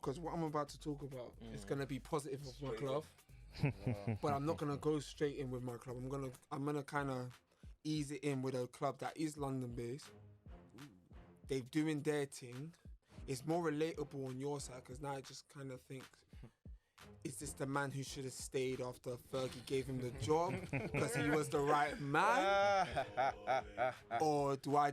because what I'm about to talk about is gonna be positive of my club, but I'm not gonna go straight in with my club. I'm gonna kind of ease it in with a club that is London based. They're doing their thing. It's more relatable on your side because now I just kind of think, is this the man who should have stayed after Fergie gave him the job because he was the right man? Or do I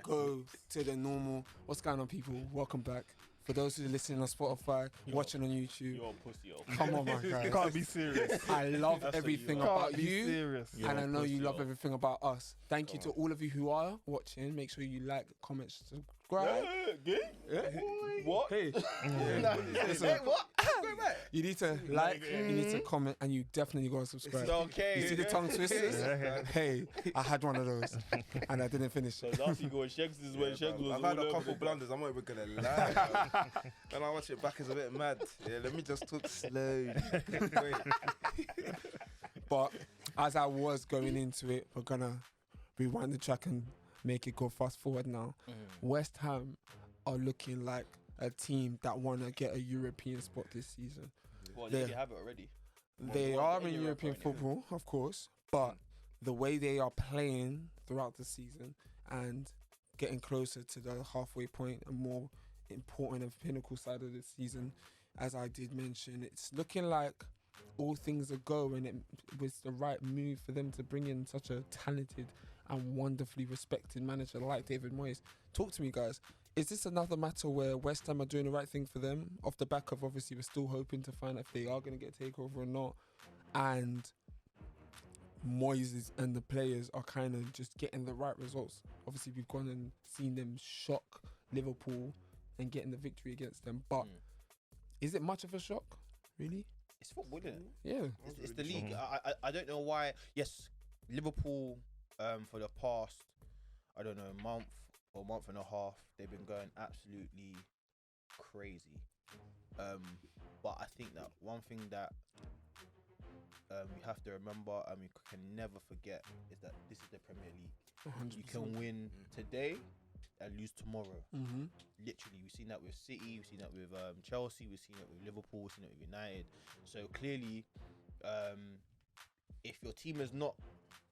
go to the normal, what's going on, people? Welcome back. For those who are listening on Spotify, watching on YouTube. You're a pussy, yo. Come on, my guys. Can't be serious. I love everything about you. Serious. And I know you love everything about us. Thank you to all of you who are watching. Make sure you like, comment, subscribe. What? Hey. Listen, what? You need to like, you need to comment, and you definitely got to subscribe. It's okay. You see the tongue twisters? Hey, I had one of those, and I didn't finish. So last week when Shegs is when Shegs was I've had a couple blunders, I'm not even gonna lie. When I watch it back, it's a bit mad. Yeah, let me just talk slow. But as I was going into it, we're gonna rewind the track and make it go fast forward now. West Ham are looking like a team that want to get a European spot this season. Well, they have it already. They are in European football, of course, but the way they are playing throughout the season and getting closer to the halfway point and more important and pinnacle side of the season, as I did mention, it's looking like all things are go, and it was the right move for them to bring in such a talented and wonderfully respected manager like David Moyes. Talk to me, guys. Is this another matter where West Ham are doing the right thing for them? Off the back of, obviously, we're still hoping to find out if they are going to get takeover or not. And Moyes and the players are kind of just getting the right results. Obviously, we've gone and seen them shock Liverpool and getting the victory against them. But is it much of a shock, really? It's football, isn't it? Yeah. It's the league. I don't know why. Yes, Liverpool, for the past, I don't know, month and a half, they've been going absolutely crazy. But I think that one thing that we have to remember and we can never forget is that this is the Premier League. 100%. You can win today and lose tomorrow. Mm-hmm. Literally, we've seen that with City, we've seen that with Chelsea, we've seen it with Liverpool, we've seen it with United. So clearly, if your team is not,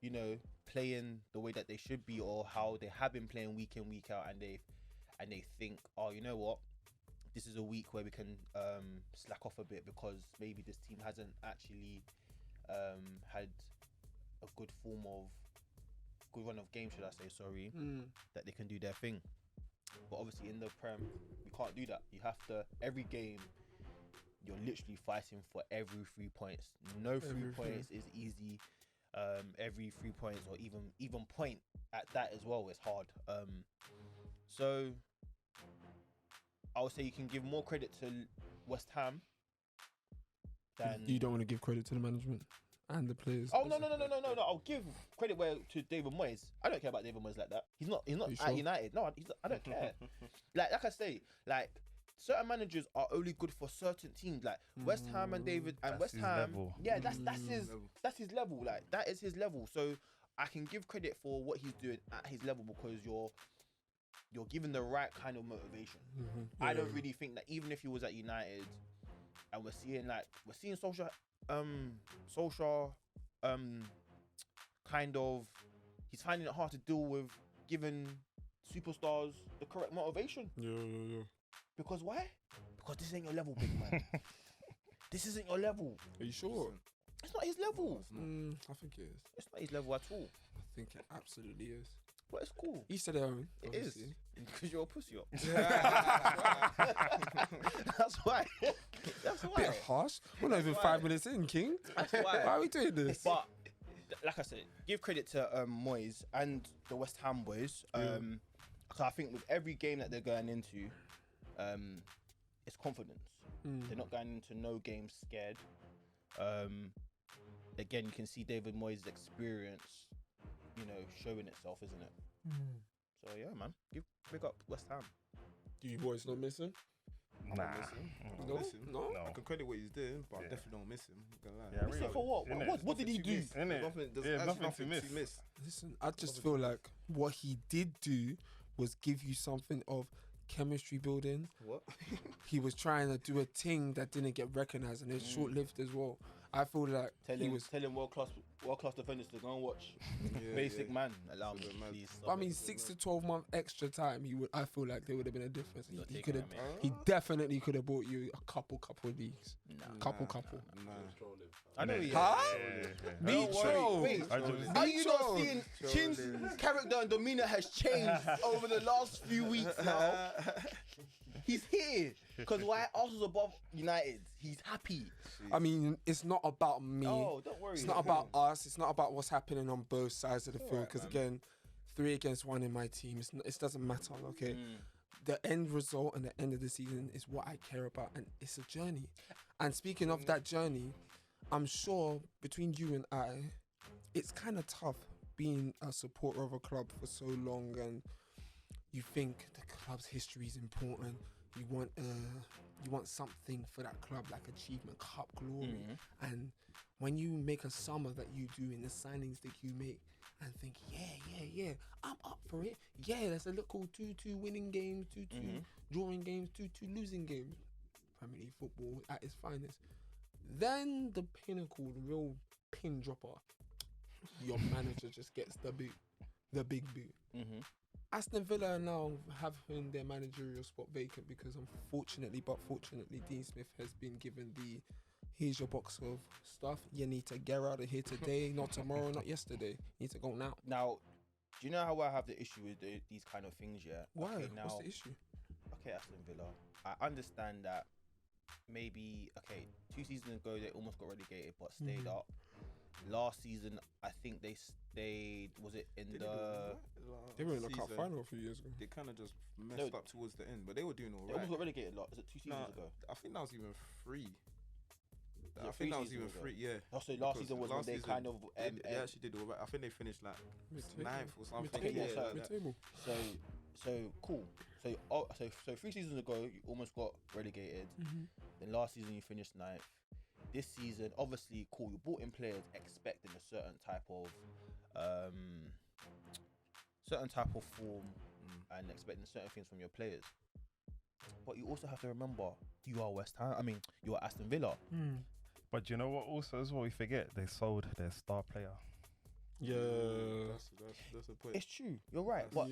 you know, playing the way that they should be or how they have been playing week in, week out, and they think, oh, you know what, this is a week where we can slack off a bit because maybe this team hasn't actually had a good run of games, should I say, that they can do their thing. But obviously in the Prem, you can't do that. You have to, every game, you're literally fighting for every 3 points. No 3 points is easy. Every 3 points or even point at that as well is hard. So I would say you can give more credit to West Ham than... You don't want to give credit to the management and the players? Oh, no. I'll give credit to David Moyes. I don't care about David Moyes like that. He's not at United. No, I don't care. like I say, like, certain managers are only good for certain teams. Like West Ham and David and West Ham. Level. Yeah, that's his level. Like that is his level. So I can give credit for what he's doing at his level because you're given the right kind of motivation. I don't really think that even if he was at United and we're seeing social kind of, he's finding it hard to deal with giving superstars the correct motivation. Yeah. Because why? Because this ain't your level, big man. This isn't your level. Are you sure? It's not his level. I think it is. It's not his level at all. I think it absolutely is. But it's cool. Each to their own. It is. Because you're a pussy up. That's why. That's why. Bit harsh. We're not even 5 minutes in, King. That's why. Why are we doing this? But like I said, give credit to Moyes and the West Ham boys. Because I think with every game that they're going into, it's confidence. They're not going into no game scared. Again, you can see David Moyes' experience, you know, showing itself, isn't it? So yeah, man, big up West Ham. Do you boys not miss him? Nah. No. I can credit what he's doing, but I definitely don't miss him. Yeah, Miss him for what? What did he do? There's nothing to miss. Listen, I just feel like what he did do was give you something of chemistry building. What? He was trying to do a thing that didn't get recognised, and it's short-lived as well. I feel like telling world class defenders to go and watch basic man. Allow me, please. I mean, 6 to 12 month extra time. I feel like there would have been a difference. He could have. He definitely could have bought you a couple leagues. Couple. I know. Me troll. Wait, are you not seeing Chin's character and demeanor has changed over the last few weeks now? He's here because why Arsenal's above United. He's happy. I mean, it's not about me. Oh, don't worry. It's not about us. It's not about what's happening on both sides of the field. Because again, 3 against 1 in my team. It doesn't matter. Okay. The end result and the end of the season is what I care about, and it's a journey. And speaking of that journey, I'm sure between you and I, it's kind of tough being a supporter of a club for so long, and you think the club's history is important. You want something for that club, like achievement, cup glory. And when you make a summer that you do in the signings that you make, and think, yeah, I'm up for it. Yeah, that's a little 2-2 winning games, 2-2 drawing games, 2-2 losing games. Premier League football at its finest. Then the pinnacle, the real pin dropper, your manager just gets the big boot. Aston Villa are now having their managerial spot vacant because fortunately, Dean Smith has been given here's your box of stuff. You need to get out of here today, not tomorrow, not yesterday. You need to go now. Now, do you know how I have the issue with these kind of things, yeah? Why? Okay, What's the issue? Okay, Aston Villa. I understand that maybe, 2 seasons ago they almost got relegated but stayed up. Last season, I think they stayed. Was it in They were in the cup final a few years ago. They kind of just messed up towards the end, but they were doing all They right. almost got relegated. Is it 2 seasons ago? I think that was even 3. I think that was even 3. Yeah. Oh, so last season was when they kind of. They actually did all right. I think they finished like 9th or something. Mid-table. So cool. So 3 seasons ago you almost got relegated. Then last season you finished 9th. This season, obviously, cool. You brought in players expecting a certain type of form and expecting certain things from your players. But you also have to remember, you are West Ham. I mean, you are Aston Villa. But you know what? Also, as well, we forget they sold their star player. Yeah, that's the point. It's true. You're right. But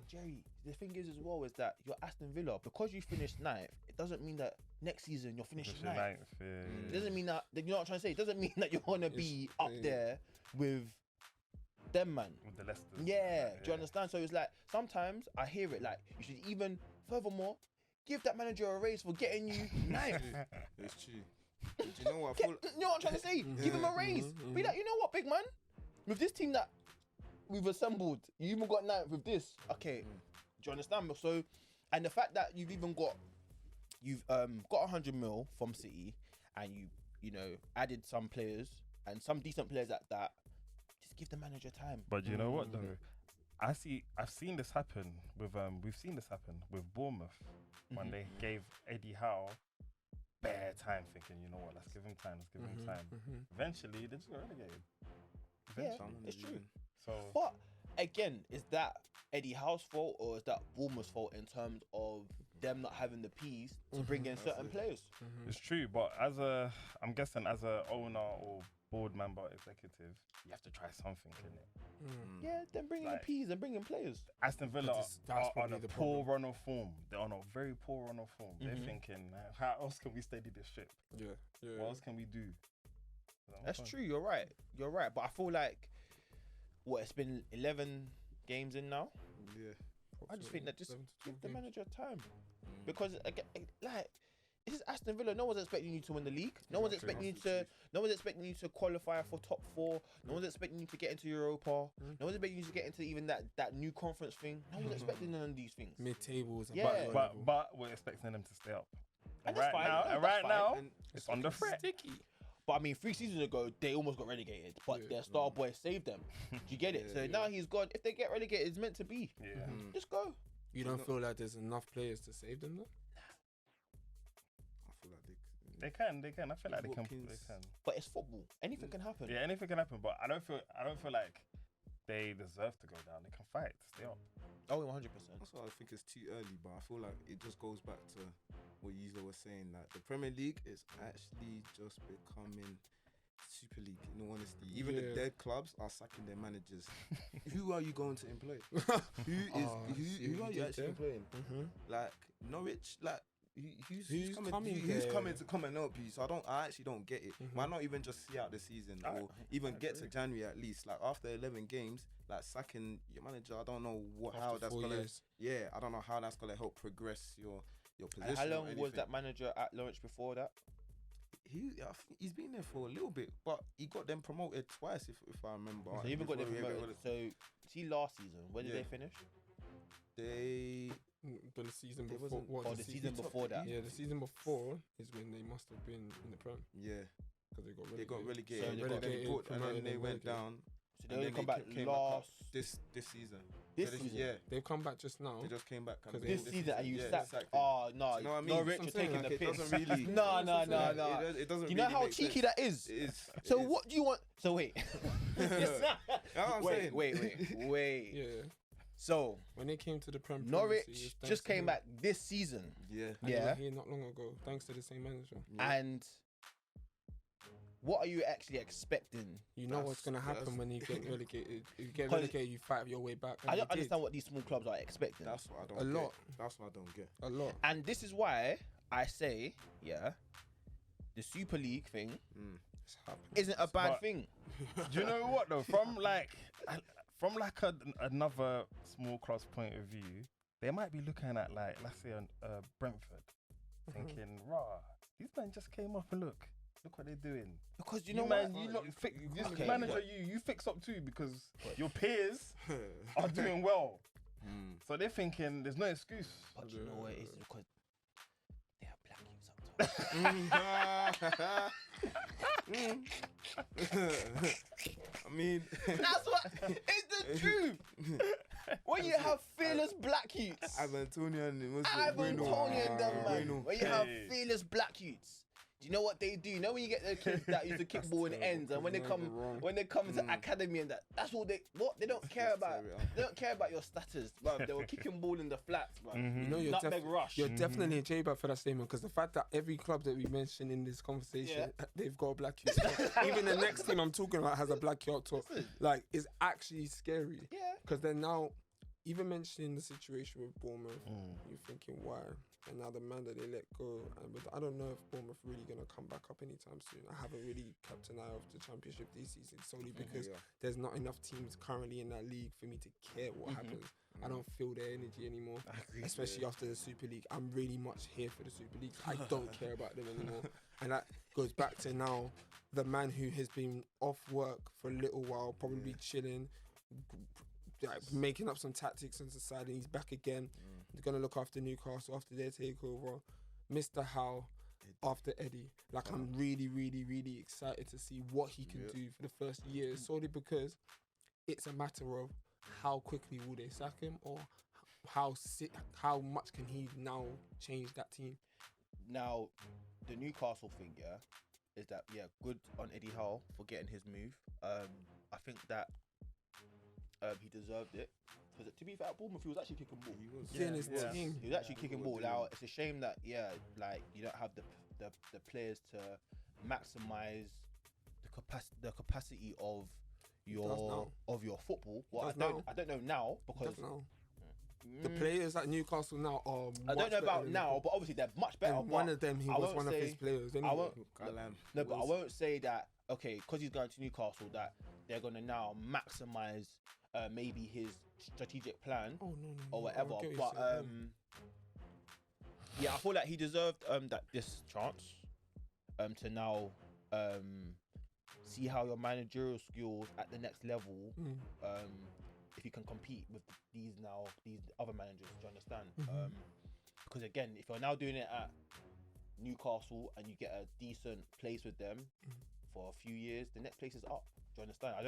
Jerry, the thing is as well is that you're Aston Villa. Because you finished 9th, it doesn't mean that next season you're finishing 9th. It doesn't mean that, you know what I'm trying to say? It doesn't mean that you're going to be up there with them, man. With the Leicester. Yeah. Do you understand? So it's like, sometimes I hear it like, you should even, furthermore, give that manager a raise for getting you 9th. It's true. Do you know what? You know what I'm trying to say? Give him a raise. Be like, you know what, big man? With this team that we've assembled, you even got 9th with this. Okay, do you understand? So, and the fact that you've got 100 mil from City, and you added some players and some decent players at that. Just give the manager time. But you know what though? I've seen this happen with we've seen this happen with Bournemouth when they gave Eddie Howe bare time, thinking, you know what, let's give him time. Eventually, they just got relegated. Yeah, it's true. So, but again, is that Eddie Howe's fault or is that Bournemouth's fault in terms of them not having the peas to bring in certain players? It's true, but I'm guessing as a owner or board member, executive, you have to try something, innit? Yeah, then bring in the peas and bring in players. Aston Villa are on a poor run of form. They're on a very poor run of form. They're thinking, how else can we steady this ship? Yeah. What else can we do? That's true. You're right. But I feel like it's been 11 games in now. Yeah. I just think that just give the manager time because like this is Aston Villa. No one's expecting you to win the league. No one's expecting you to qualify for top 4. No one's expecting you to get into Europa. No one's expecting you to get into even that new conference thing. No one's expecting none of these things. Mid-tables. But we're expecting them to stay up. And right now, it's on the fret. Sticky. But I mean, 3 seasons ago, they almost got relegated. But their star boy saved them. Do you get it? So now he's gone. If they get relegated, it's meant to be. Yeah. Just go. You don't feel like there's enough players to save them though? I feel like they can. I feel like they can. But it's football. Anything can happen. Yeah, anything can happen. But I don't feel like they deserve to go down. They can fight to stay up. Oh, 100%. That's why I think it's too early, but I feel like it just goes back to what you were saying. Like the Premier League is actually just becoming Super League. In all honesty, even the dead clubs are sacking their managers. Who are you going to employ? Who are you actually employing? Like Norwich, like. Who's coming to come and help you? So I actually don't get it. Why not even just see out the season or even get to January at least? Like after 11 games, like sacking your manager, I don't know how that's gonna. Yeah, I don't know how that's gonna help progress your position. And how long was that manager at Norwich before that? I think he's been there for a little bit, but he got them promoted twice, if I remember. So even got them promoted. So see, last season, when did they finish? But the season before, the season before that. Yeah, the season before is when they must have been in the Prem. Yeah, because they got relegated. So and then they went down. So they only come back last this season. Yeah, they've come back just now. They just came back this season, and you sacked. Oh no, you know what I mean? Norwich are taking the piss. Doesn't really. No. It doesn't. You know how cheeky that is. So what do you want? So wait. Wait. Yeah. So when they came to the Prem, Norwich just came back this season. Yeah. And they were here not long ago, thanks to the same manager. Yeah. And what are you actually expecting? You know what's gonna happen when you get relegated. If you get relegated, you fight your way back. I don't understand what these small clubs are expecting. That's what I don't get. That's what I don't get. A lot. And this is why I say, the Super League thing isn't a bad thing. Do you know what though? From another small club's point of view, they might be looking at let's say Brentford, thinking, these men just came up and look what they're doing. Because you know what, manager, you fix up too because your peers are doing well. So they're thinking there's no excuse. But you know what it is, because they are black sometimes. I mean, that's what it's the truth. When you have fearless black youths, Antonio and them man. When you have fearless black youths, do you know what they do? You know when you get the kids that used to kick ball in ends, and when they come to academy and that's all they don't care about. They don't care about your status, bro. They were kicking ball in the flats, bro. You know you're definitely a J-Bag for that statement, because the fact that every club that we mention in this conversation, they've got a black youth. Even the next team I'm talking about has a black youth top. Like, it's actually scary. Yeah. Because they're now, even mentioning the situation with Bournemouth, you're thinking why? And now the man that they let go, I don't know if Bournemouth really gonna come back up anytime soon. I haven't really kept an eye off the Championship this season solely because there's not enough teams currently in that league for me to care what happens. I don't feel their energy anymore, especially after the Super League. I'm really much here for the Super League. I don't care about them anymore, and that goes back to now the man who has been off work for a little while, probably chilling, making up some tactics on the side, and he's back again. They're going to look after Newcastle after their takeover. Mr. Howe after Eddie. Like, I'm really, really, really excited to see what he can do for the first year, solely because it's a matter of how quickly will they sack him, or how much can he now change that team. Now, the Newcastle thing, is that, good on Eddie Howe for getting his move. I think that he deserved it. Because to be fair, at Bournemouth, he was actually kicking ball. He was team. He was actually kicking ball. Now, it's a shame that, you don't have the players to maximise the capacity of your football. Well, I don't know now, because the players at Newcastle now are I don't know about now, but obviously they're much better. And one of them, he was one of his players. Anyway. But I won't say that, okay, because he's going to Newcastle, that they're going to now maximise maybe his strategic plan or whatever. But I feel like he deserved this chance to now see how your managerial skills at the next level, if you can compete with these other managers. Do you understand? Because again, if you're now doing it at Newcastle and you get a decent place with them for a few years, the next place is up. Do you understand? I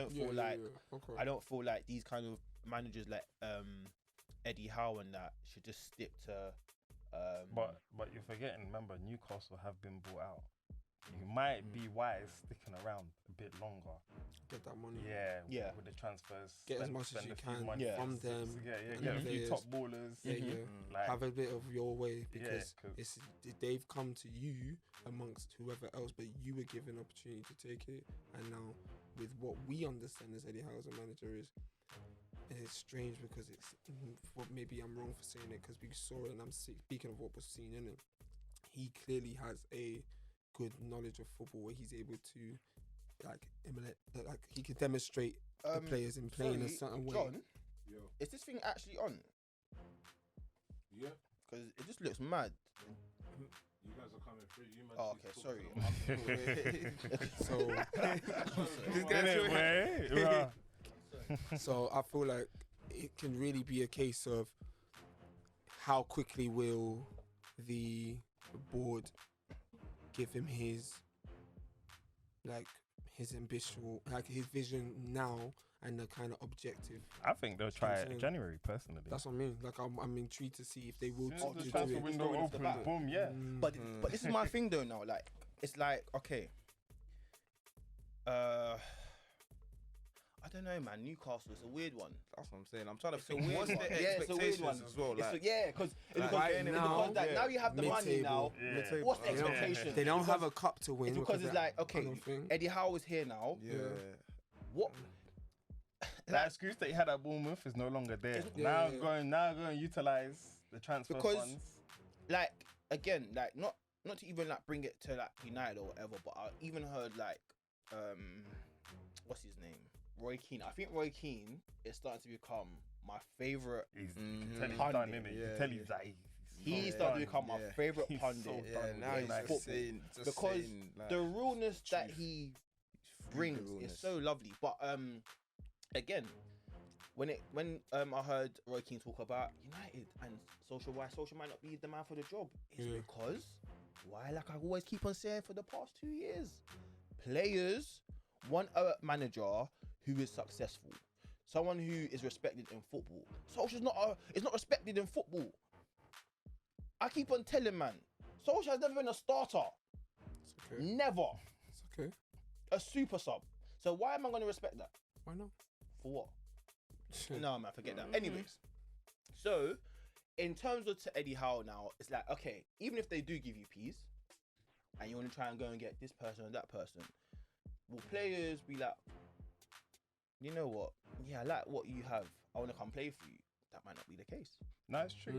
don't feel like these kind of managers like Eddie Howe and that should just stick to. But you're forgetting. Remember, Newcastle have been bought out. you might be wise sticking around a bit longer. Get that money. Yeah. With the transfers, Get as much as you can from them. Get a few top ballers. Like, have a bit of your way because they've come to you amongst whoever else, but you were given opportunity to take it. And now, with what we understand as Eddie Howe as a manager is, it's strange because maybe I'm wrong for saying it because we saw it, and I'm speaking of what was seen in it. He clearly has a good knowledge of football where he's able to emulate, he can demonstrate the players in playing a certain way. John, is this thing actually on? Yeah. Because it just looks mad. You guys are coming through. You So I feel like it can really be a case of how quickly will the board give him his ambition, his vision now, and the kind of objective. I think they'll try it in January, personally. That's what I mean. I'm intrigued to see if they will. The transfer window open, boom, But this is my thing though now. Like, it's like, okay. I don't know, man. Newcastle is a weird one. That's what I'm saying. I'm trying to think. What's the expectations as well? Because now you have the money now. What's the expectation? They don't have a cup to win. Because it's like, okay, Eddie Howe is here now. What? That excuse that he had at Bournemouth is no longer there. Now go and utilize the transfer funds. Like, again, like not to even like bring it to like United or whatever, but I even heard like what's his name? Roy Keane. I think Roy Keane is starting to become my favourite pundit. He's starting to become my favourite pundit. Because the realness that he brings is so lovely. But again, when I heard Roy Keane talk about United and Social might not be the man for the job, it's because like I always keep on saying for the past 2 years, players want a manager who is successful, someone who is respected in football. Solskjaer's not respected in football. I keep on telling man, Solskjaer's never been a starter. It's okay. Never. It's okay. A super sub. So why am I going to respect that? Why not? For what? No, man, forget that. Anyways, so in terms of to Eddie Howe now, it's like, okay, even if they do give you peas and you want to try and go and get this person and that person, will players be like, you know what? Yeah, I like what you have. I want to come play for you. That might not be the case. No, it's true.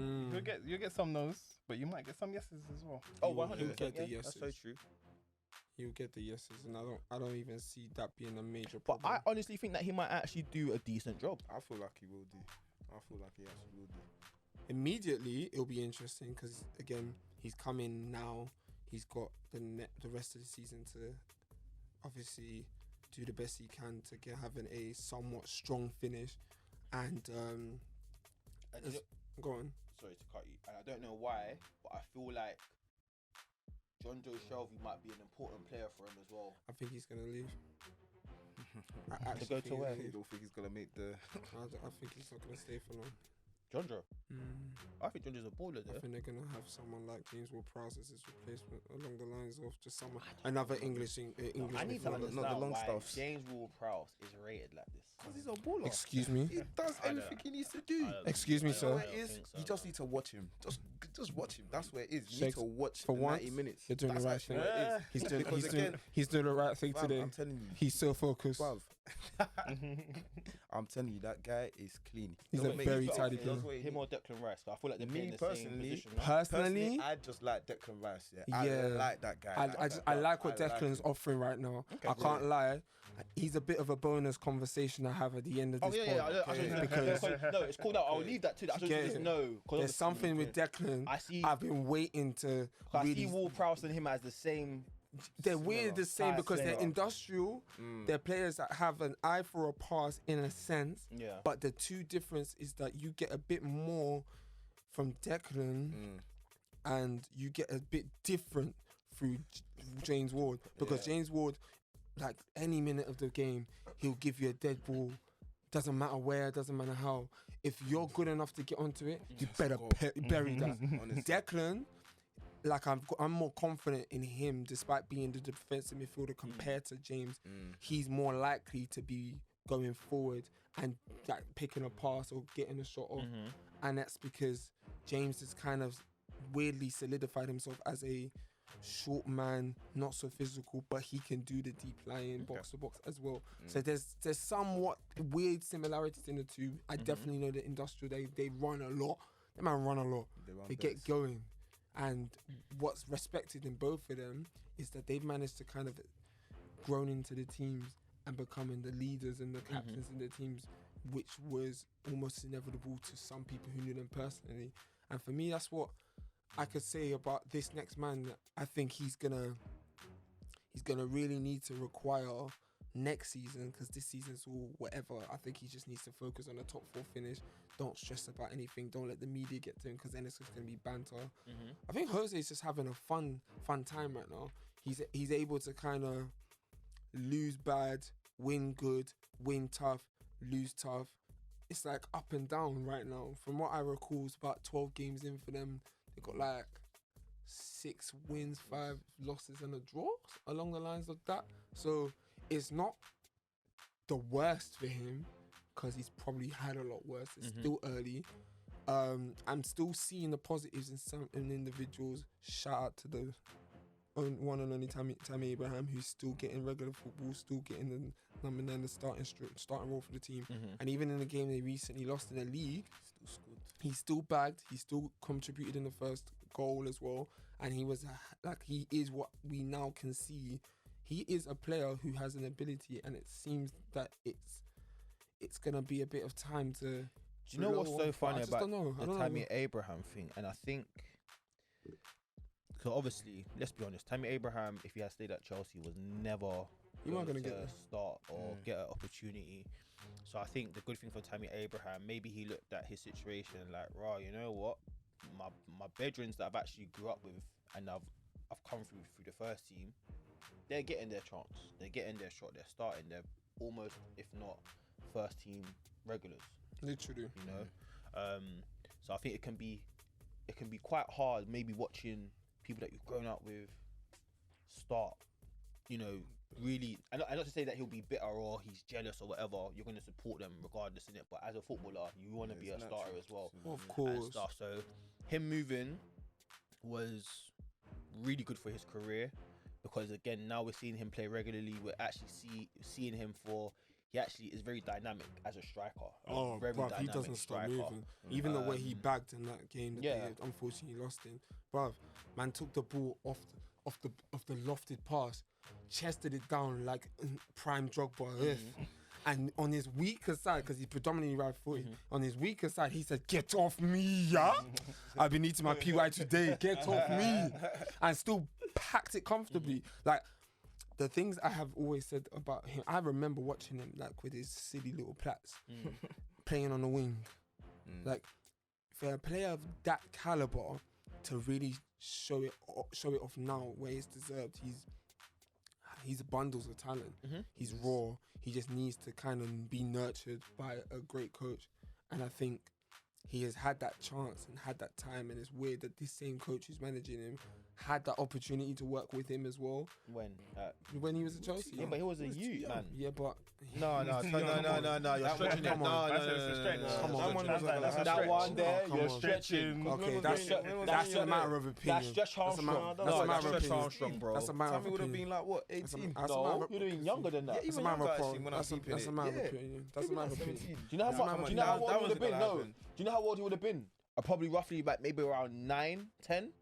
You'll get some no's, but you might get some yeses as well. Oh, 100%. You'll get the yeses. That's so true. You'll get the yeses, and I don't even see that being a major But problem. I honestly think that he might actually do a decent job. I feel like he will do. I feel like he actually will do. Immediately, it'll be interesting because again, he's coming now. He's got the rest of the season to obviously do the best he can to having a somewhat strong finish, and go on. Sorry to cut you, and I don't know why, but I feel like John Joe Shelby might be an important player for him as well. I think he's gonna leave. To go to where? I don't think he's gonna make the. I think he's not gonna stay for long. John Joe? I think John Joe's a baller there. I think they're gonna have someone like James Ward-Prowse as his replacement, along the lines of just someone another English. I need to understand not the long why stuff. James Ward-Prowse is rated like this. Because he's a baller. Excuse me. He does everything he needs to do. Excuse me, sir. You just need to watch him. Just watch him. That's where it is. You Shakes, need to watch for the 90 minutes. You're doing That's the right actually thing. what it is. He's doing the right thing today. I'm telling you. He's so focused. Bruv. I'm telling you, that guy is clean. He's a very tidy player. Him or Declan Rice. I feel like they're Me in the same personally, position. Personally, I just like Declan Rice. Yeah. I like that guy. I like what Declan's offering right now. I can't lie. He's a bit of a bonus conversation I have at the end of this Because no, it's called out. I'll leave that to that. I just know. There's something with Declan. I've been waiting to. I see Ward-Prowse and him as the same. They're weird the same because they're industrial. They're players that have an eye for a pass in a sense. Yeah. But the two difference is that you get a bit more from Declan, and you get a bit different through James Ward because James Ward, like any minute of the game, he'll give you a dead ball. Doesn't matter where, doesn't matter how. If you're good enough to get onto it, you better bury that. Declan, like I'm more confident in him despite being the defensive midfielder compared to James. He's more likely to be going forward and like picking a pass or getting a shot off, and that's because James has kind of weirdly solidified himself as a short man, not so physical, but he can do the deep lying box to box as well. So there's somewhat weird similarities in the two. I definitely know the industrial, they run a lot. They man run a lot. They get going. And what's respected in both of them is that they've managed to kind of grown into the teams and becoming the leaders and the captains in the teams, which was almost inevitable to some people who knew them personally. And for me, that's what I could say about this next man. I think he's gonna really need to require next season, because this season's all whatever. I think he just needs to focus on a top 4 finish. Don't stress about anything. Don't let the media get to him, because then it's just gonna be banter. I think Jose's just having a fun time right now. He's able to kind of lose bad, win good, win tough, lose tough. It's like up and down right now. From what I recall, it's about 12 games in for them. They got like 6 wins, 5 losses and a draw along the lines of that. So it's not the worst for him, because he's probably had a lot worse. It's still early. I'm still seeing the positives in some individuals. Shout out to the one and only Tammy Abraham, who's still getting regular football, still getting the number 9, the starting role for the team. And even in the game they recently lost in the league, he still bagged, he still contributed in the first goal as well. And he was like, he is what we now can see. He is a player who has an ability, and it seems that it's gonna be a bit of time to. Do you know what's so funny about the Tammy know. Abraham thing? And I think, because obviously, let's be honest, Tammy Abraham, if he had stayed at Chelsea, was never going to get a start or get an opportunity. So I think the good thing for Tammy Abraham, maybe he looked at his situation like, rah, you know what? My bedrooms that I've actually grew up with and I've come through the first team, they're getting their chance. They're getting their shot. They're starting. They're almost, if not, first team regulars. Literally. You know? So I think it can be quite hard maybe watching people that you've grown up with start, you know, really, and not to say that he'll be bitter or he's jealous or whatever. You're going to support them regardless, innit? But as a footballer, you want to be a starter as well. Of course. And stuff. So him moving was really good for his career, because again, now we're seeing him play regularly. We're actually seeing him for. He actually is very dynamic as a striker. Very bruv, dynamic he doesn't stop striker. moving. Even the way he bagged in that game that they unfortunately lost in. Bruv, man took the ball off the lofted pass, chested it down like prime Drogba. And on his weaker side, because he's predominantly right-footed, on his weaker side, he said, "Get off me, yeah? I've been eating my PY today. Get off me." And still packed it comfortably. Like, the things I have always said about him, I remember watching him like with his silly little plats, playing on the wing. Like, for a player of that caliber to really show it off now where it's deserved, he's bundles of talent. He's raw. He just needs to kind of be nurtured by a great coach. And I think he has had that chance and had that time, and it's weird that this same coach who's managing him had that opportunity to work with him as well. When he was at Chelsea. Yeah, but he was a youth, man. Yeah, but no, you're stretching it. No. Come on. That one there, you're stretching. Okay, that's a matter of opinion. That's Stretch Armstrong. That's a matter of Stretch opinion. Armstrong, bro. That's a matter of Tammy would have opinion. been like, what, 18? No, you're doing younger than that. Yeah, That's a even matter younger, of actually, when I that's a peep in that's a it. matter of Yeah. opinion. That's a matter of opinion. Do you know how old he would have been? No. Do you know how old he would have been? Probably roughly like maybe around 9, 10.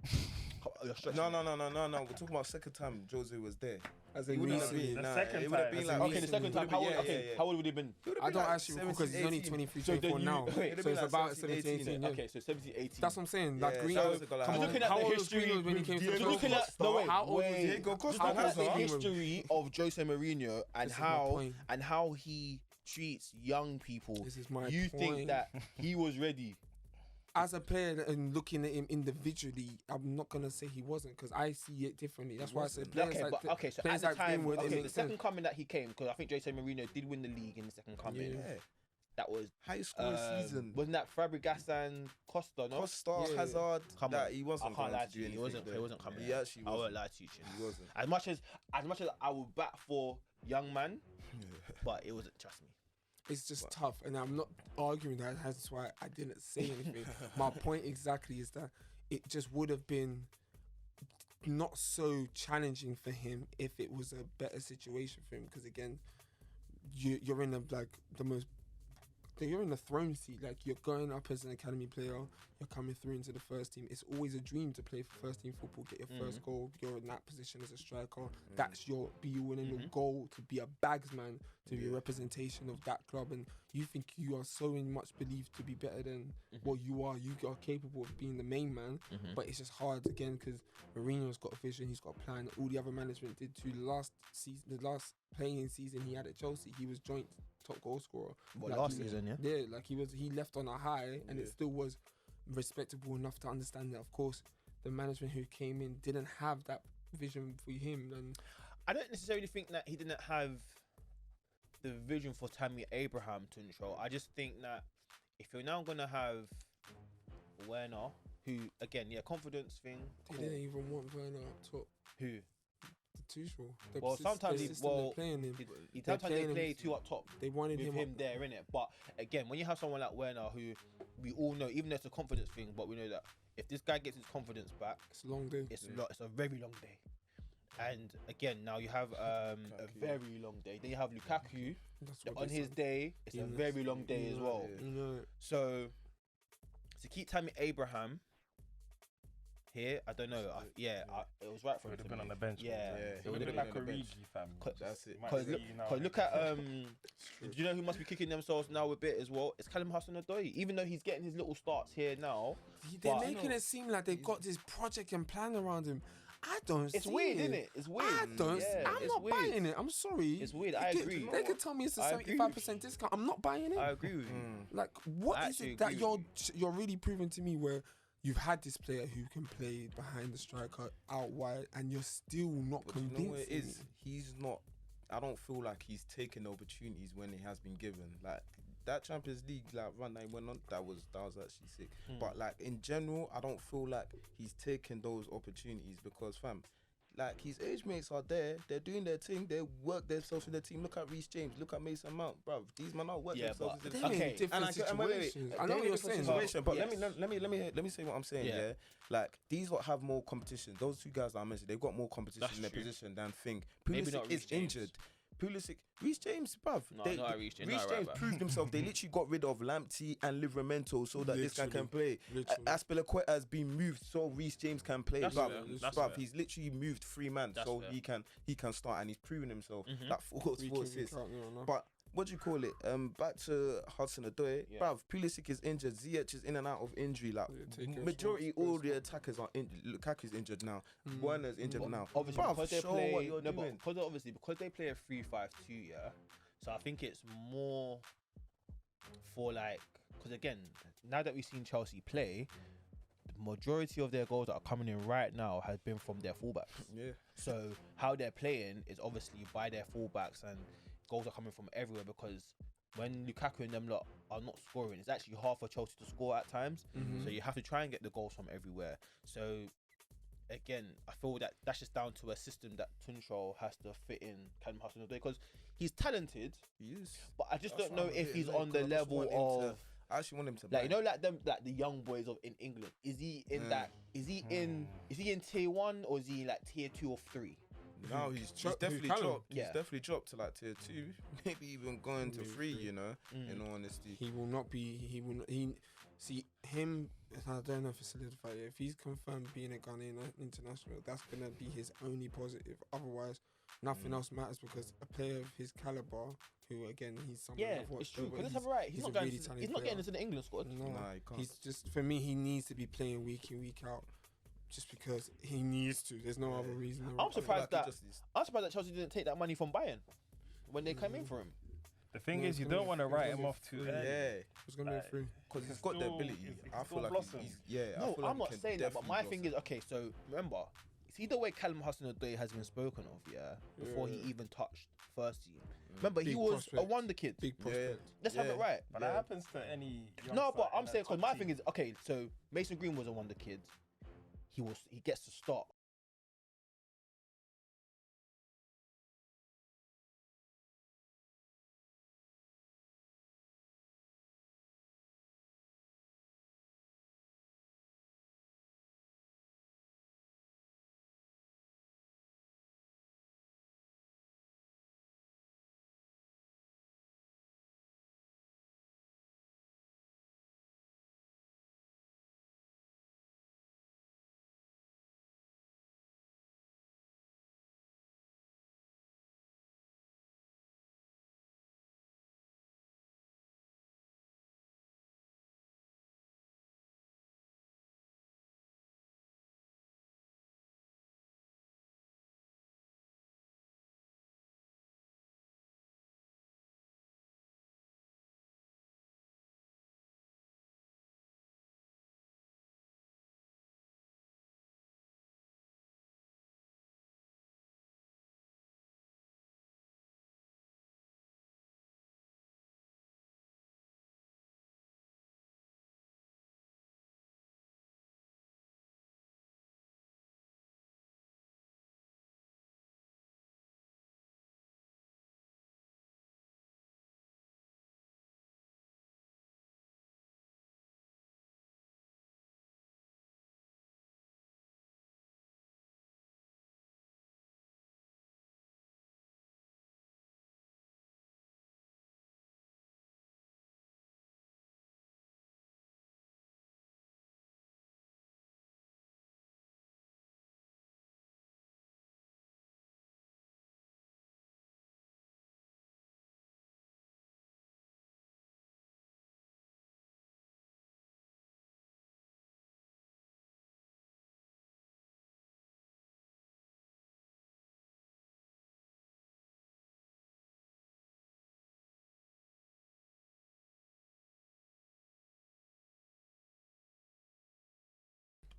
No. We're talking about second time Jose was there. As He in wouldn't have recently. been. The Nah, second it would have time. been like. Okay, the second time. How old? Okay, how old would he have been? I don't actually recall because he's only 23, 24 now. So it's about 17, 18. Okay, so 17, 18. That's what I'm saying. Like Yeah, Green. that was the goal. Come on. Looking at How the old was history Greenwood when he came to You're Chelsea? looking at no wait. How old was he? Diego Costa How about the Hazard. history of Jose Mourinho and This is my point. how he treats young people? This is my You think point. that he was ready? As a player and looking at him individually, I'm not gonna say he wasn't, because I see it differently. That's why I said players Okay, like but okay, so at players the like time, Greenwood, it okay, the makes second sense. coming that he came, because I think Jose Mourinho did win the league in the second coming. Yeah. that was high scoring season. Wasn't that Fabregas and Costa? No, Costa, Yeah. Hazard. Come that on. he wasn't I can't going lie to to do you. anything. He wasn't coming. He actually I won't wasn't. lie to you. Chin. He wasn't. As much as I would bat for young man, but it wasn't. Trust me. It's just tough, and I'm not arguing that. That's why I didn't say anything. My point exactly is that it just would have been not so challenging for him if it was a better situation for him. Because again, you're in you're in the throne seat. Like, you're going up as an academy player, you're coming through into the first team. It's always a dream to play for first team football, get your first goal. You're in that position as a striker. That's your be-all and end-all goal, to be a bagsman, to be a representation of that club. And you think you are so much believed to be better than what you are. You are capable of being the main man, but it's just hard again because Mourinho's got a vision, he's got a plan. All the other management did too. Last season, the last playing season he had at Chelsea, he was joint top goal scorer. Last season, yeah? Yeah, like he left on a high, and it still was respectable enough to understand that, of course, the management who came in didn't have that vision for him. And I don't necessarily think that he didn't have the vision for Tammy Abraham to control. I just think that if you're now gonna have Werner, who again, confidence thing. they didn't even want Werner up top. Who? The Tuchel. Well, sometimes he playing him. sometimes they playing play him. two up top. They wanted With him him up. there, innit? But again, when you have someone like Werner, who we all know, even though it's a confidence thing, but we know that if this guy gets his confidence back, It's a long day. it's a very long day. And again, now you have a very long day. Then you have Lukaku That's what on they his said. day. It's a very long day as well. You know, So to keep Tammy Abraham here, I don't know. It was right for Would him have to been on move. the bench. Yeah, It would have been like Origi, fam. That's it. Might Cause see look, you now. cause look at do you know who must be kicking themselves now a bit as well? It's Callum Hudson-Odoi. Even though he's getting his little starts here now, they're but making it seem like they've got this project and plan around him. I don't it's see weird, it. isn't it? It's weird. I don't. Yeah, I'm it's not weird. buying it. I'm sorry. It's weird. I agree. They could tell me it's a I agree with 75% discount. I'm not buying it. I agree with you. Like, what I is actually it that agree with you're really proving to me where you've had this player who can play behind the striker out wide, and you're still not But you convinced? know what it is? He's not. I don't feel like he's taken opportunities when he has been given. Like that Champions League run that he went on, that was actually sick. But like in general, I don't feel like he's taken those opportunities because, fam, like his age mates are there. They're doing their thing. They work themselves in the team. Look at Reece James. Look at Mason Mount, bruv. These men are working themselves in the They're team. in different And wait, situations. wait, I know they're what in you're different saying. situation, but Yes. let me say what I'm saying. Yeah, like these lot have more competition. Those two guys that I mentioned, they've got more competition That's in their true. position than Thing. Maybe not Pulisic Reece is James. injured. Reece James, bruv. No, not Reece James. Reece No, right, James right. proved himself. They literally got rid of Lamptey and Livramento so that this guy can play. Literally. Aspilicueta has been moved so Reece James can play. That's Bruv, fair. That's bruv, fair. he's literally moved 3 man That's so fair. he can start and he's proven himself. Mhm. That four Week in, week assists. out, you know. But what do you call it? Back to Hudson-Odoi. Yeah. Bruv, Pulisic is injured. Ziyech is in and out of injury. Like Yeah, take it majority, slow, all slow. the attackers are injured. Lukaku's injured now. Werner's injured But now. obviously, Bruv, because they show play, what you're no, but doing. because they play a 3-5-2, yeah. So I think it's more for like, because again, now that we've seen Chelsea play, the majority of their goals that are coming in right now has been from their fullbacks. Yeah. So how they're playing is obviously by their fullbacks, and goals are coming from everywhere because when Lukaku and them lot are not scoring, it's actually hard for Chelsea to score at times. So you have to try and get the goals from everywhere. So again, I feel that that's just down to a system that Tuchel has to fit in Callum Hudson-Odoi because he's talented, He is. but I just That's don't know what I'm if a bit he's late, on the 'cause I just level want him of to- I actually want him to. like, you buy. know, like them, like the young boys of in England. Is he in that? Is he in tier 1 or is he like tier 2 or 3? No, he's Who definitely Callum? dropped. Yeah. He's definitely dropped to like tier 2, maybe even going to Maybe 3. three. You know, in all honesty. He will not be. He will. Not, he see him. I don't know if it's solidified. If he's confirmed being a Ghanaian international, that's gonna be his only positive. Otherwise, nothing else matters because a player of his caliber, who again he's someone Yeah, I've watched it's true. over, Because let's have it right. He's not a going. really He's talented not getting player. into the England squad. No, Nah, he can't. he's just for me. He needs to be playing week in week out, just because he needs to. There's no other reason. I'm surprised Like, that he just is- I'm surprised that Chelsea didn't take that money from Bayern when they came in for him. The thing No, is, you it's gonna don't be- want to it's write gonna him be off too free. early. Yeah, It's gonna Like, be free. because He he's can got the still- ability. he can I still feel like blossom. he's. Yeah, I No, feel like I'm he not can saying that, but my definitely thing is okay. So remember, see the way Callum Hudson-Odoi has been spoken of, before he even touched first team. Remember, he Big was prospect. a wonder kid. Big prospect. Let's have it right. But that happens to any. No, but I'm youngster saying in because a my top thing team. is okay. So Mason Green was a wonder kid. He gets to start.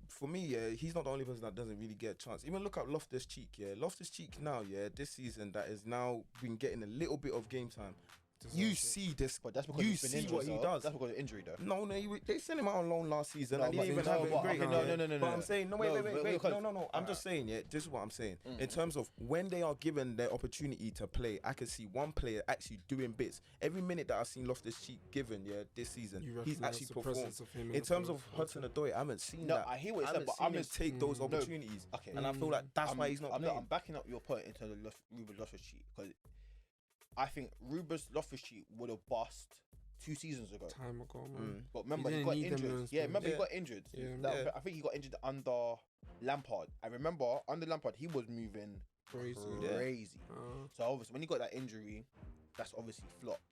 For me, he's not the only person that doesn't really get a chance. Even look at Loftus Cheek, Loftus Cheek now, this season that is now been getting a little bit of game time. You see this, But that's because you he's been see injured. what he though. does. That's because of injury, though. No, they sent him out on loan last season. No, and he but- didn't even no, have it but- great. okay, no. But I'm saying, wait. because- No. I'm just saying, this is what I'm saying. In terms of when they are given their opportunity to play, I can see one player actually doing bits. Every minute that I've seen Loftus Cheek given, this season, You he's recognise actually the performed. presence of him In terms the of first Hudson-Odoi, I haven't seen No, that. I hear what you said, haven't but seen I'm him just take those opportunities. Okay. And I feel like that's why he's not playing. I'm backing up your point in terms of Ruben Loftus-Cheek because I think Ruben Loftus-Cheek would have bust 2 seasons ago. time ago, man. But remember, He he didn't got need them injured. loans, Yeah, man. remember he Yeah. got injured. Yeah. I think he got injured under Lampard. I remember under Lampard he was moving Crazy. crazy. Uh, So obviously when he got that injury, that's obviously flopped.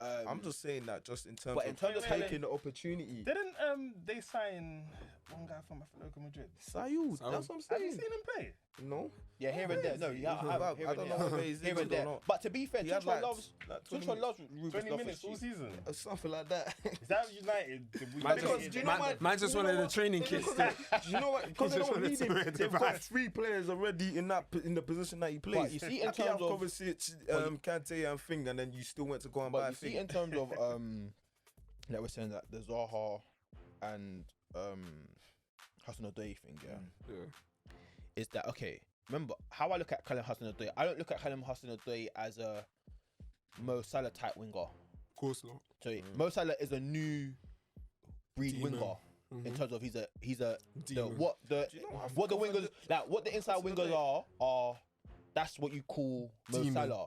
I'm just saying that just in terms But of in terms of taking the opportunity. Didn't they sign one guy from Atletico Madrid? Sayud, Sayud. that's what I'm Have you saying. seen him play? No. Yeah, here and there. No, yeah, I have. I Here and don't there. know whether he's Here injured and or there. not. But to be fair, He had Tuchel loves 20 Tuchel loves Ruben 20 minutes all Loftus-Cheek. season. something like that. Is that United? Man Because just, do you know man, what- man just do you know wanted the what- training Because kits. do you know what? Because they just don't wanted need to him. wear They've the got vest. 3 players already in the position that he plays. But you see, in Like, you have terms of- Kovacic, Kante, and Thing, and then you still went to go and buy But a you see, thing. in terms of like we're saying that the Zaha and Hudson-Odoi thing, Yeah. is that okay? Remember how I look at Callum Hudson-Odoi. I don't look at Callum Hudson-Odoi as a Mo Salah type winger. Of course not. So Mo Salah is a new breed Demon. winger in terms of he's a Demon. what the Do you know what? I what the think wingers like what the inside wingers are that's what you call Mo Demon. Salah.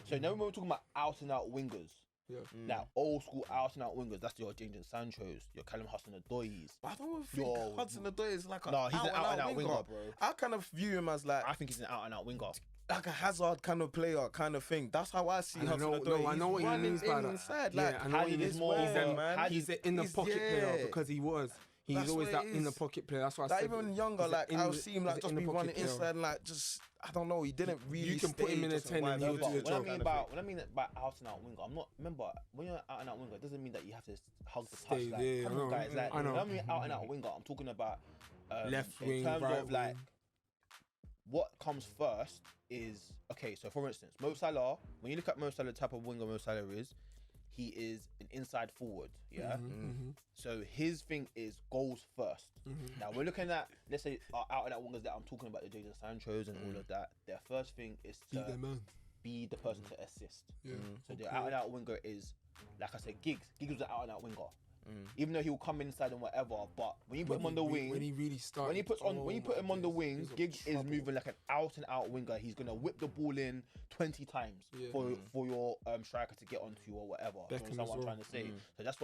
So now when we're talking about out and out wingers, Yeah. like old school out and out wingers, that's your Jadon Sancho's, your Callum Hudson-Odoi's. I don't think Yo. Hudson-Odoi is like a No, he's an out and out winger, bro. I kind of view him as like I think he's an out and out winger. like a Hazard kind of player, kind of thing. That's how I see I know- Hudson-Odoi. no, I know He's what he running means by that. inside, Yeah, like I know what he Hazard means. is more He's of a- man. He's an in the He's- pocket player yeah. because he was. He's That's always what that it in the is. pocket player. That's why I Like said even younger, he's like an I'll in- see him he's like an just in the be pocket running player. inside, like just I don't know. He didn't really. You can put him in a just 10 and survive he'll that do the But job. when I mean by out and out winger, I'm not. Remember when you're out and out winger, it doesn't mean that you have to hug the Stay touch. Like, there, come I on, know. guys. Like, I know. when I mean out and out winger, I'm talking about Left in wing, terms right of like wing. what comes first is okay. So for instance, Mo Salah. When you look at Mo Salah, the type of winger Mo Salah is, he is an inside forward. Yeah. So his thing is goals first. Now we're looking at, let's say, out of that wingers that I'm talking about, the Jadon Sanchos and all of that. Their first thing is to be the person to assist. So the out and out winger is, like I said, Giggs. Giggs was an out and out winger. Even though he will come inside and whatever, but when you put him on the wing, when he really started, when you put him on the wing, Giggs is moving like an out and out winger. He's gonna whip the ball in 20 times for your striker to get onto or whatever. You understand what I'm trying to say? So that's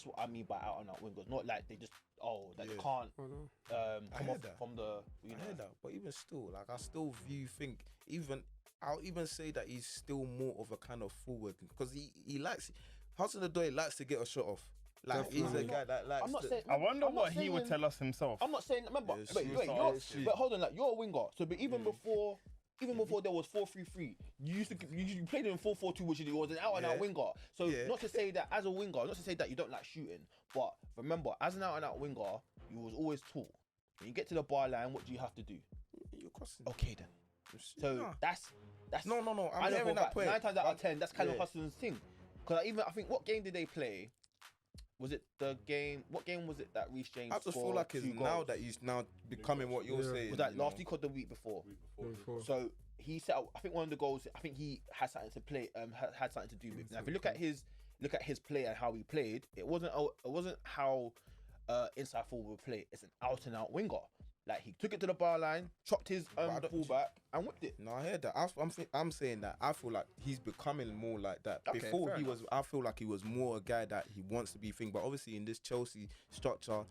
what I mean by out and out wingers. Not like they just they can't come off from the. You know. I heard that, but even still, like I still I'll even say that he's still more of a kind of forward because he likes Hudson-Odoi likes to get a shot off. Like he's a guy that likes. I wonder what he would tell us himself. I'm not saying. Remember, but hold on, like you're a winger. So, but even before there was 4-3-3, you played in 4-4-2, which was an out and out winger. So not to say that as a winger, not to say that you don't like shooting, but remember, as an out and out winger, you was always taught. When you get to the bar line, what do you have to do? You're crossing. Okay then. So that's no. I'm hearing that point. 9 times out of 10, that's Callum Hudson's thing. Because I think what game did they play? Was it the game? What game was it that Reece James? I just feel like it's now that he's now becoming what you're saying. Was that last week or the week before? So he set up. I think one of the goals. I think he had something to play. Had something to do with. Now, if you look at his play and how he played, it wasn't how inside forward would play. It's an out and out winger. Like he took it to the bar line, chopped his fullback and whipped it. No, I heard that. I'm saying that I feel like he's becoming more like that. Okay, before he was, I feel like he was more a guy that he wants to be thing. But obviously in this Chelsea structure,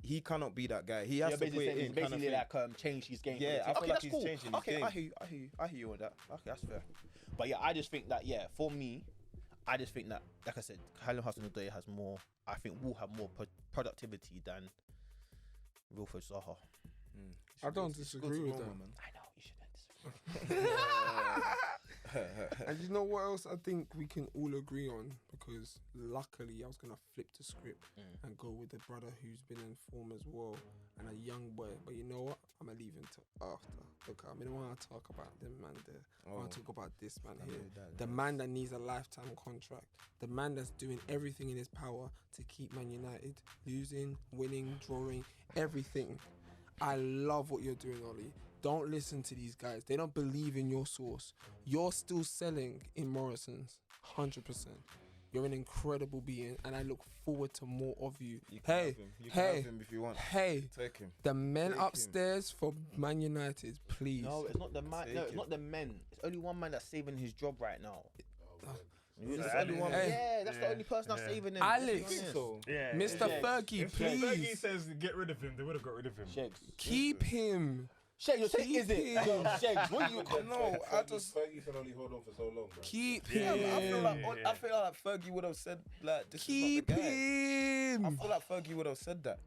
he cannot be that guy. He has to put it in. Basically, like change his game. Yeah, I feel like he's changing his game. I hear you on that. Okay, that's fair. But yeah, I just think that for me, I just think that, like I said, Callum Hudson-Odoi has more. I think will have more productivity than Wilfred Zaha. I don't disagree with that. I know, you shouldn't disagree. And you know what else I think we can all agree on? Because luckily I was going to flip the script and go with the brother who's been in form as well and a young boy. But you know what? I'm going to leave him to after. Look, I mean, I want to talk about them man there. I want to talk about this man here. The man that needs a lifetime contract. The man that's doing everything in his power to keep Man United losing, winning, drawing, everything. I love what you're doing, Ollie. Don't listen to these guys. They don't believe in your source. You're still selling in Morrison's, 100%. You're an incredible being, and I look forward to more of you. You can have him if you want. Take him. The men upstairs for Man United, please. No, it's not the man. It's not the men. It's only one man that's saving his job right now. That's the only person that's saving him. Alex, Mr. Fergie, please. If Fergie says get rid of him, they would have got rid of him. Shags. Keep him. Shags, you're saying is it? Shags, what you? No, Fergie can only hold on for so long, bro. Keep Yeah, him. I feel like Fergie would have said like this. Keep is not the guy. him. I feel like Fergie would have said that.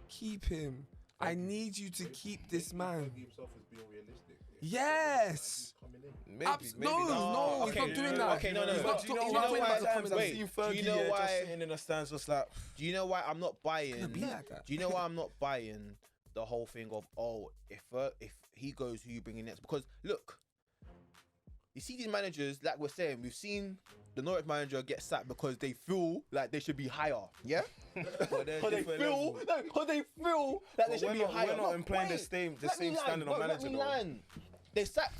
Keep him. I need you to keep this man. Fergie himself is being realistic. Yes. Maybe No, he's not doing that. Okay, no. He's not Do you know he's why? not doing that. Times I've Wait, seen do Fergie you know why? just sitting in the stands just like. Do you know why I'm not buying? Be like that. Do you know why I'm not buying the whole thing of if he goes, who you bringing next? Because look, you see these managers, like we're saying, we've seen the Norwich manager get sacked because they feel like they should be higher. Yeah, because they feel like they should be higher. We're not playing the same standard of manager. They sacked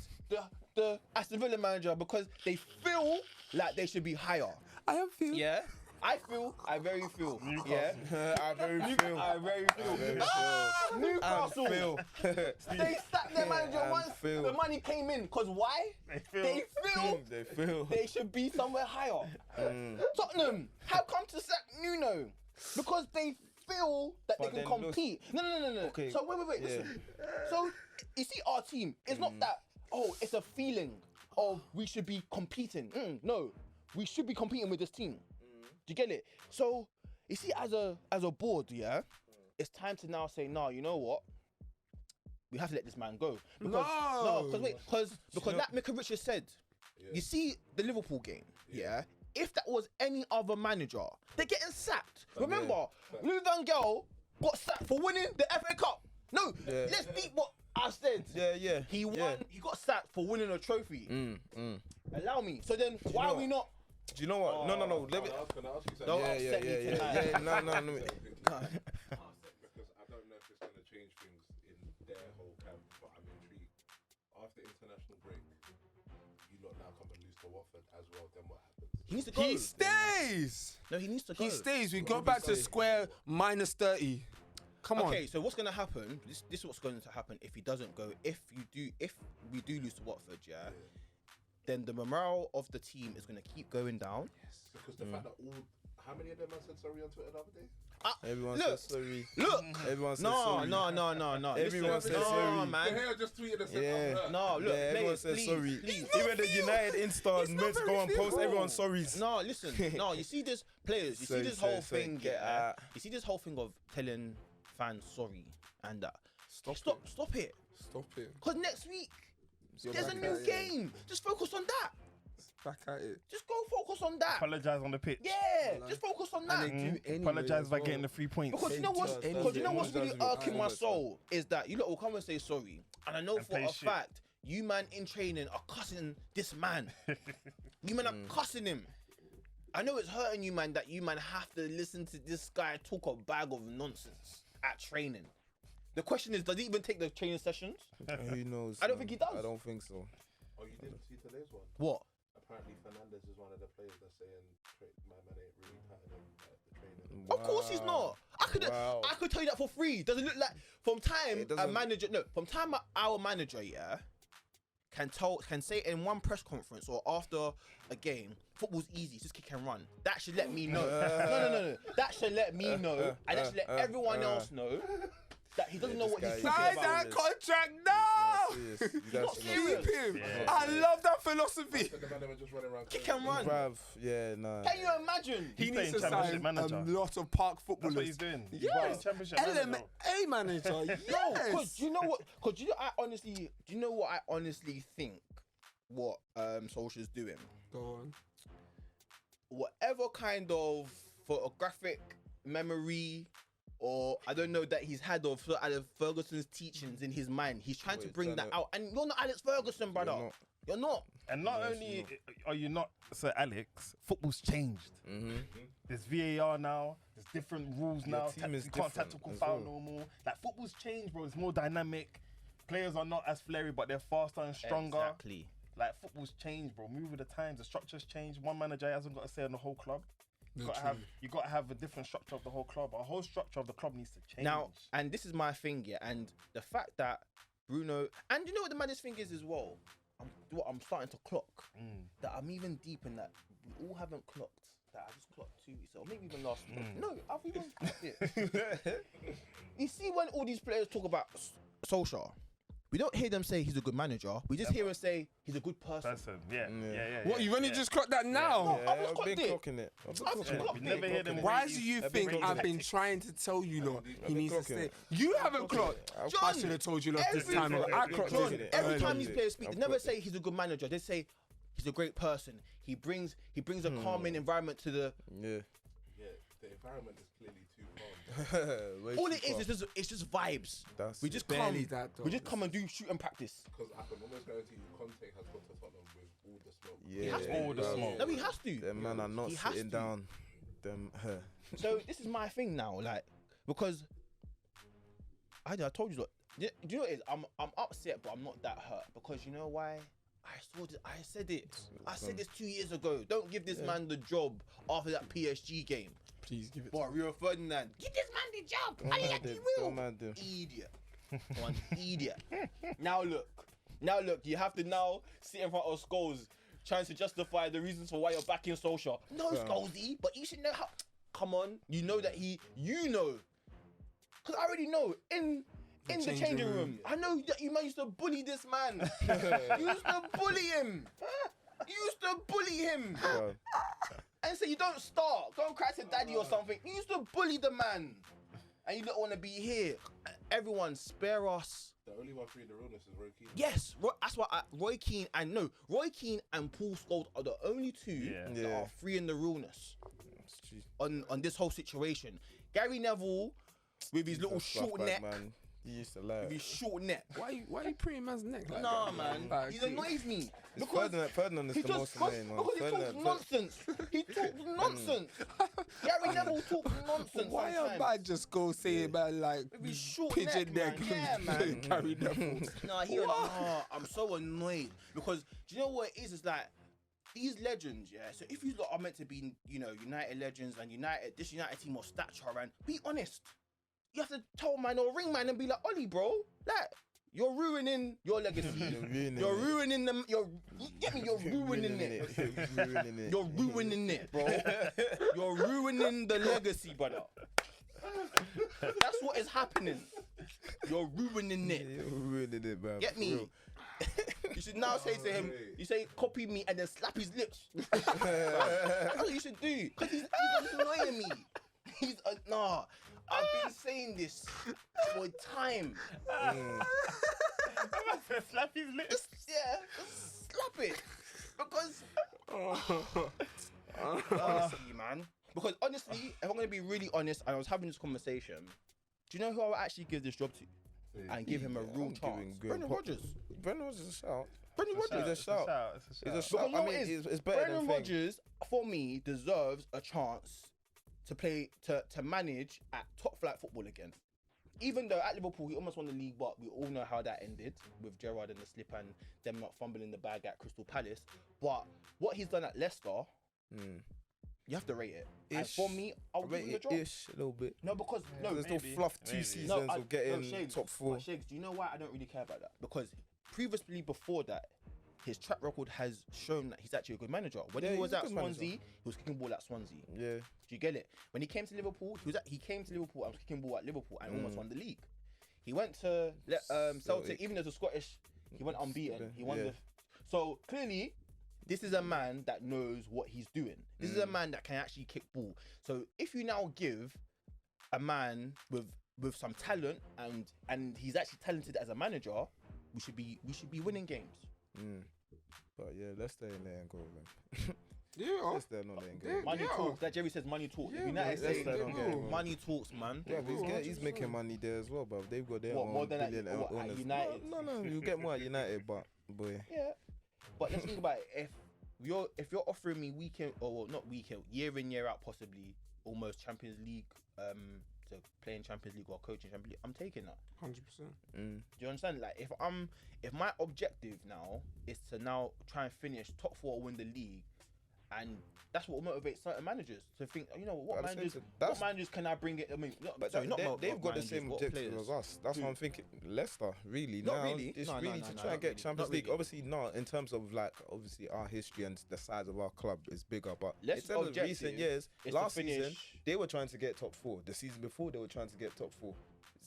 the Aston Villa manager because they feel like they should be higher. I am feeling. Yeah. I very feel. Yeah. I very feel. Newcastle. They sacked their manager once the money came in. Because why? They feel they should be somewhere higher. Tottenham, how come to sack Nuno? Because they feel that they can compete. No. Okay. So wait. Listen. So you see our team, it's not that, it's a feeling of we should be competing. No, we should be competing with this team. Do you get it? So you see, as a board, it's time to now say, no, you know what? We have to let this man go. Because that Micah Richards said, you see the Liverpool game, if that was any other manager, they're getting sacked. Remember, Louis van Gaal got sacked for winning the FA Cup. No, let's beat what I said Yeah. he won. Yeah. He got sacked for winning a trophy. Allow me. So then, why know are we not? Do you know what? No. Let me. Can I ask you something? Don't upset me tonight. Yeah. No. Because I don't know if it's going to change things in their whole camp, but I'm intrigued. After international break, you lot now come and lose to Watford as well. Then what happens? He needs to go. He stays. No, he needs to go. He stays. We go back to square minus 30. Come on. Okay, so what's gonna happen? This is what's going to happen if he doesn't go. If we do lose to Watford, then the morale of the team is gonna keep going down. Because the fact that how many of them said sorry on Twitter the other day? Everyone Look, says sorry. Look, Everyone says no. Everyone Listen, says sorry. no, The man. hair just tweeted and said, Yeah. I'm hurt. No, look, Yeah, everyone players, says please, sorry. please. Even the United Insta is meant to go and post everyone's sorries. No, listen. No, you see this players. You see this whole thing. You see this whole thing of telling fans sorry and that. Stop it. Stop it. Cause next week You're there's a back new at it. game. Just focus on that. Back at it. Just go focus on that. Apologise on the pitch. Yeah, just focus on that. And they do anyway Apologise as by well. getting the 3 points. Because you know what's Does, because you know it? what's really Does it? irking my Does it? soul is that you lot will come and say sorry, and I know And for play a shit. fact you man in training are cussing this man. You man are cussing him. I know it's hurting you man that you man have to listen to this guy talk a bag of nonsense at training. The question is, does he even take the training sessions? Who knows? I don't man. think he does. I don't think so. Oh, you didn't see today's one? What? Apparently Fernandez is one of the players that's saying my man ain't really patting him at the training. Of course he's not. I could tell you that for free. Does it look like from time It a doesn't- manager? No, from time our manager, can say in one press conference or after a game, football's easy, it's just kick and run. That should let me know. No. That should let me know, and that should let everyone else know that he doesn't know what he's this talking guy- Sign about. that contract now. Serious. not serious. Keep him. Yeah. I love that philosophy. So the man never just running around. Kick and run. Bruv, yeah, nah. Can you imagine? He He's needs to playing sign Championship manager. a lot of park That's footballers. what he's doing. He's Yes. playing Championship manager. LMA manager. No, Yes. because do you know what? Because do you know what I honestly think? What Solskjaer's doing? Go on. Whatever kind of photographic memory or I don't know that he's had of Alex Ferguson's teachings in his mind, he's trying to Wait, bring so that no- out. And you're not Alex Ferguson, brother. not. You're not. And not Yes, only are you not Sir Alex, football's changed. Mm-hmm. There's VAR now. There's different rules Your now. team is You can't different tactical as foul well. no more. Like football's changed, bro. It's more dynamic. Players are not as flary, but they're faster and stronger. Exactly. Like football's changed, bro. Move with the times. The structure's changed. One manager hasn't got to say on the whole club. You got to have a different structure of the whole club. A whole structure of the club needs to change. Now, and this is my thing, yeah. And the fact that Bruno, and you know what the maddest thing is as well? I'm starting to clock that I'm even deep in that. We all haven't clocked that. I just clocked 2 weeks, or maybe even last week. No, I've even clocked it. You see, when all these players talk about Solskjaer, we don't hear them say he's a good manager. We just hear him say he's a good person. Yeah. What, you only just clocked that now? I've just I've been clocked it. clocking it. I've been I've clocking just it. clocked You never it. hear them. Why raise- do you I've been think clocking I've been it. trying to tell you lot he been needs to clocking stay? it. You haven't clocked. I've I should have told you lot this every- time. I I've clocked clocked it. it. Every I've time clocked these it. players speak, I've they never clocked say he's a good manager. They say he's a great person. He brings a calming environment to the. Yeah. Yeah, the environment is clearly too calm. Way All too it is far. is it's just vibes. That's We just barely come. that, though. We just come and do shooting practice. Because I can almost guarantee you, Conte has gone to Tottenham with all the smoke. Yeah, has to. All the bruv. smoke. No, he has to. Them man are not He has sitting to. down. Them. So this is my thing now, like because I told you that. Do you know what it is? I'm upset, but I'm not that hurt because you know why? I said it. I said this 2 years ago. Don't give this man the job after that PSG game. Please give it. Boy, Rio Ferdinand, give this man the job. I think he will. Don't mind them. Idiot. One idiot. Now look. You have to now sit in front of Scholes, trying to justify the reasons for why you're backing Solskjaer. No, Scholesy, but you should know how. Come on, you know that you know, because I already know in the changing room. I know that you man used to bully this man. You used to bully him. Bruv. And say you don't start. Go and cry to daddy or something. You used to bully the man. And you don't want to be here. Everyone, spare us. The only one free the realness is Roy Keane. Yes, that's why Roy Keane and Paul Scholes are the only two that Yeah. are free in the realness It's true. on this whole situation. Gary Neville with his little Fluff short back, neck. man. You used to lie. With his short neck. Why you putting man's neck like Nah, that? man. Like, He annoys me. Ferdinand is he the just most annoying one. because he talks nonsense. He talks nonsense. Gary Neville talks nonsense. Why sometimes. am I just go say about like With his short pigeon neck, neck? man. Yeah, man. Carry Neville. Nah, I'm so annoyed because do you know what it is? It's like these legends, yeah. So if you lot are meant to be, you know, United legends and this United team of stature, and be honest, you have to tell man or ring man and be like, Ollie, bro, like you're ruining your legacy. You're ruining them. You're ruining it. You're ruining it, bro. You're ruining the legacy, brother. That's what is happening. You're ruining it. You're ruining it, man. Get me? You should now say to him, you say, copy me and then slap his lips. That's what you should do. Because he's annoying me. Nah, I've been saying this for time. I'm about to slap his lips. Just slap it. Because, honestly, man. Because honestly, if I'm going to be really honest, and I was having this conversation, do you know who I would actually give this job to? And give him a real chance. Brendan Rodgers. Brendan Rodgers is a shout. Brendan Rodgers Is a shout. It's a shout. I mean, it's better Brendan than Rodgers, for me, deserves a chance to play, to manage at top flight football again. Even though at Liverpool he almost won the league, but we all know how that ended with Gerrard and the slip and them not fumbling the bag at Crystal Palace. But what he's done at Leicester, you have to rate it. And for me, I'll give him the job. Ish, a little bit. No, because There's no fluff 2 seasons of getting top 4. But Shakes, do you know why I don't really care about that? Because previously before that, his track record has shown that he's actually a good manager. When he was at Swansea, he was kicking ball at Swansea. Yeah. Do you get it? When he came to Liverpool, he came to Liverpool and was kicking ball at Liverpool and almost won the league. He went to Celtic, even as a Scottish, he went unbeaten. He won the. So clearly, this is a man that knows what he's doing. This is a man that can actually kick ball. So if you now give a man with some talent and he's actually talented as a manager, we should be winning games. But yeah, let's stay in there and go, man. Yeah. Let's stay not letting go. Money talks. Like Jerry says, money talks. Yeah, United man, say let's stay on money talks, man. Yeah, but he's making money there as well, but they've got their What, own more than at- billion what, at owners. United? No, you get more at United, but boy. Yeah. But let's think about it. If you're offering me weekend or not weekend, year in year out, possibly almost Champions League, to play in Champions League or coaching Champions League, I'm taking that. 100%. Do you understand? Like if my objective now is to now try and finish top 4, win the league, and that's what motivates certain managers to think, you know, what managers can I bring it? I mean, they've got the same objective as us. That's what I'm thinking. Leicester, really, Not now, really. it's No, really no, to no, try and not get really. Champions Not League. really. Obviously, not in terms of like obviously our history and the size of our club is bigger, but in Leicester's terms of objective recent years, is to last finish- season they were trying to get top 4. The season before they were trying to get top 4.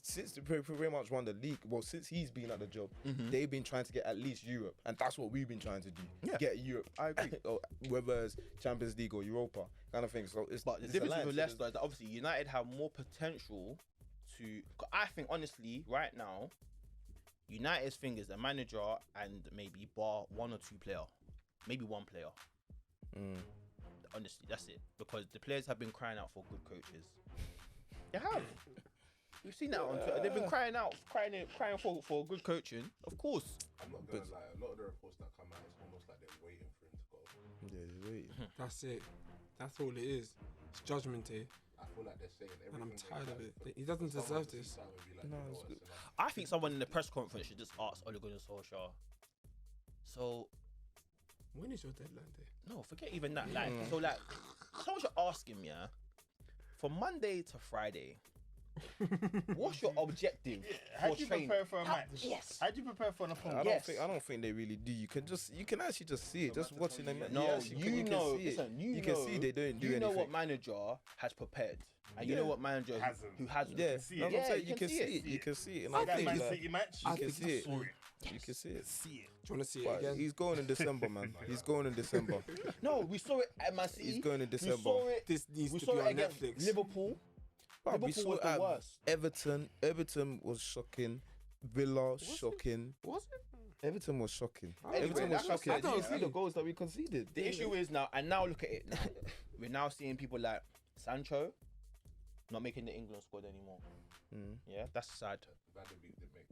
Since they pretty much won the league, well, since he's been at the job, they've been trying to get at least Europe, and that's what we've been trying to do. Yeah. Get Europe. I agree. Or whether it's Champions League or Europa kind of thing. So it's But the it's difference alliance. with Leicester is that obviously United have more potential to. 'Cause I think honestly, right now, United's thing is a manager and maybe bar 1 or 2 player, maybe 1 player. Honestly, that's it. Because the players have been crying out for good coaches. They have. We've seen that on Twitter. They've been crying for good coaching. Of course. I'm not gonna lie, a lot of the reports that come out, it's almost like they're waiting for him to go. Yeah, you're waiting. That's it. That's all it is. It's judgment day. I feel like they're saying everything. And I'm tired of it. He doesn't deserve this. I think someone in the press conference should just ask Ole Gunnar Solskjaer. So, When is your deadline day? no, forget even that. Like, so like, someone should ask him, yeah, from Monday to Friday, what's your objective How for do you training? prepare for a match? Yes. How do you prepare for an opponent? I don't think they really do. You can actually just see it. Just watching them. No, yes, you can know. see it. Listen, you can see they don't do You know anything. what manager has prepared, and you know what manager who hasn't. Yeah, see that's it. what I'm saying. you You can can see see it. it. You can see it. And I I That think Man think City match, I you can think see it. saw it. You can see it. See it. Do you want to see it But again? he's going in December, man. He's going in December. No, we saw it at Man City. He's going in We December. saw it. This needs We to saw be it on against Netflix. Liverpool. But we Liverpool saw was it the at worst. Everton. Everton was shocking. Villa shocking. Was it? Everton was shocking. Anyway, Everton was that's what shocking. I Did you don't see the goals that we conceded? The issue is now, and now look at it. Now. We're now seeing people like Sancho not making the England squad anymore. Yeah, that's sad. Van de Beek didn't make.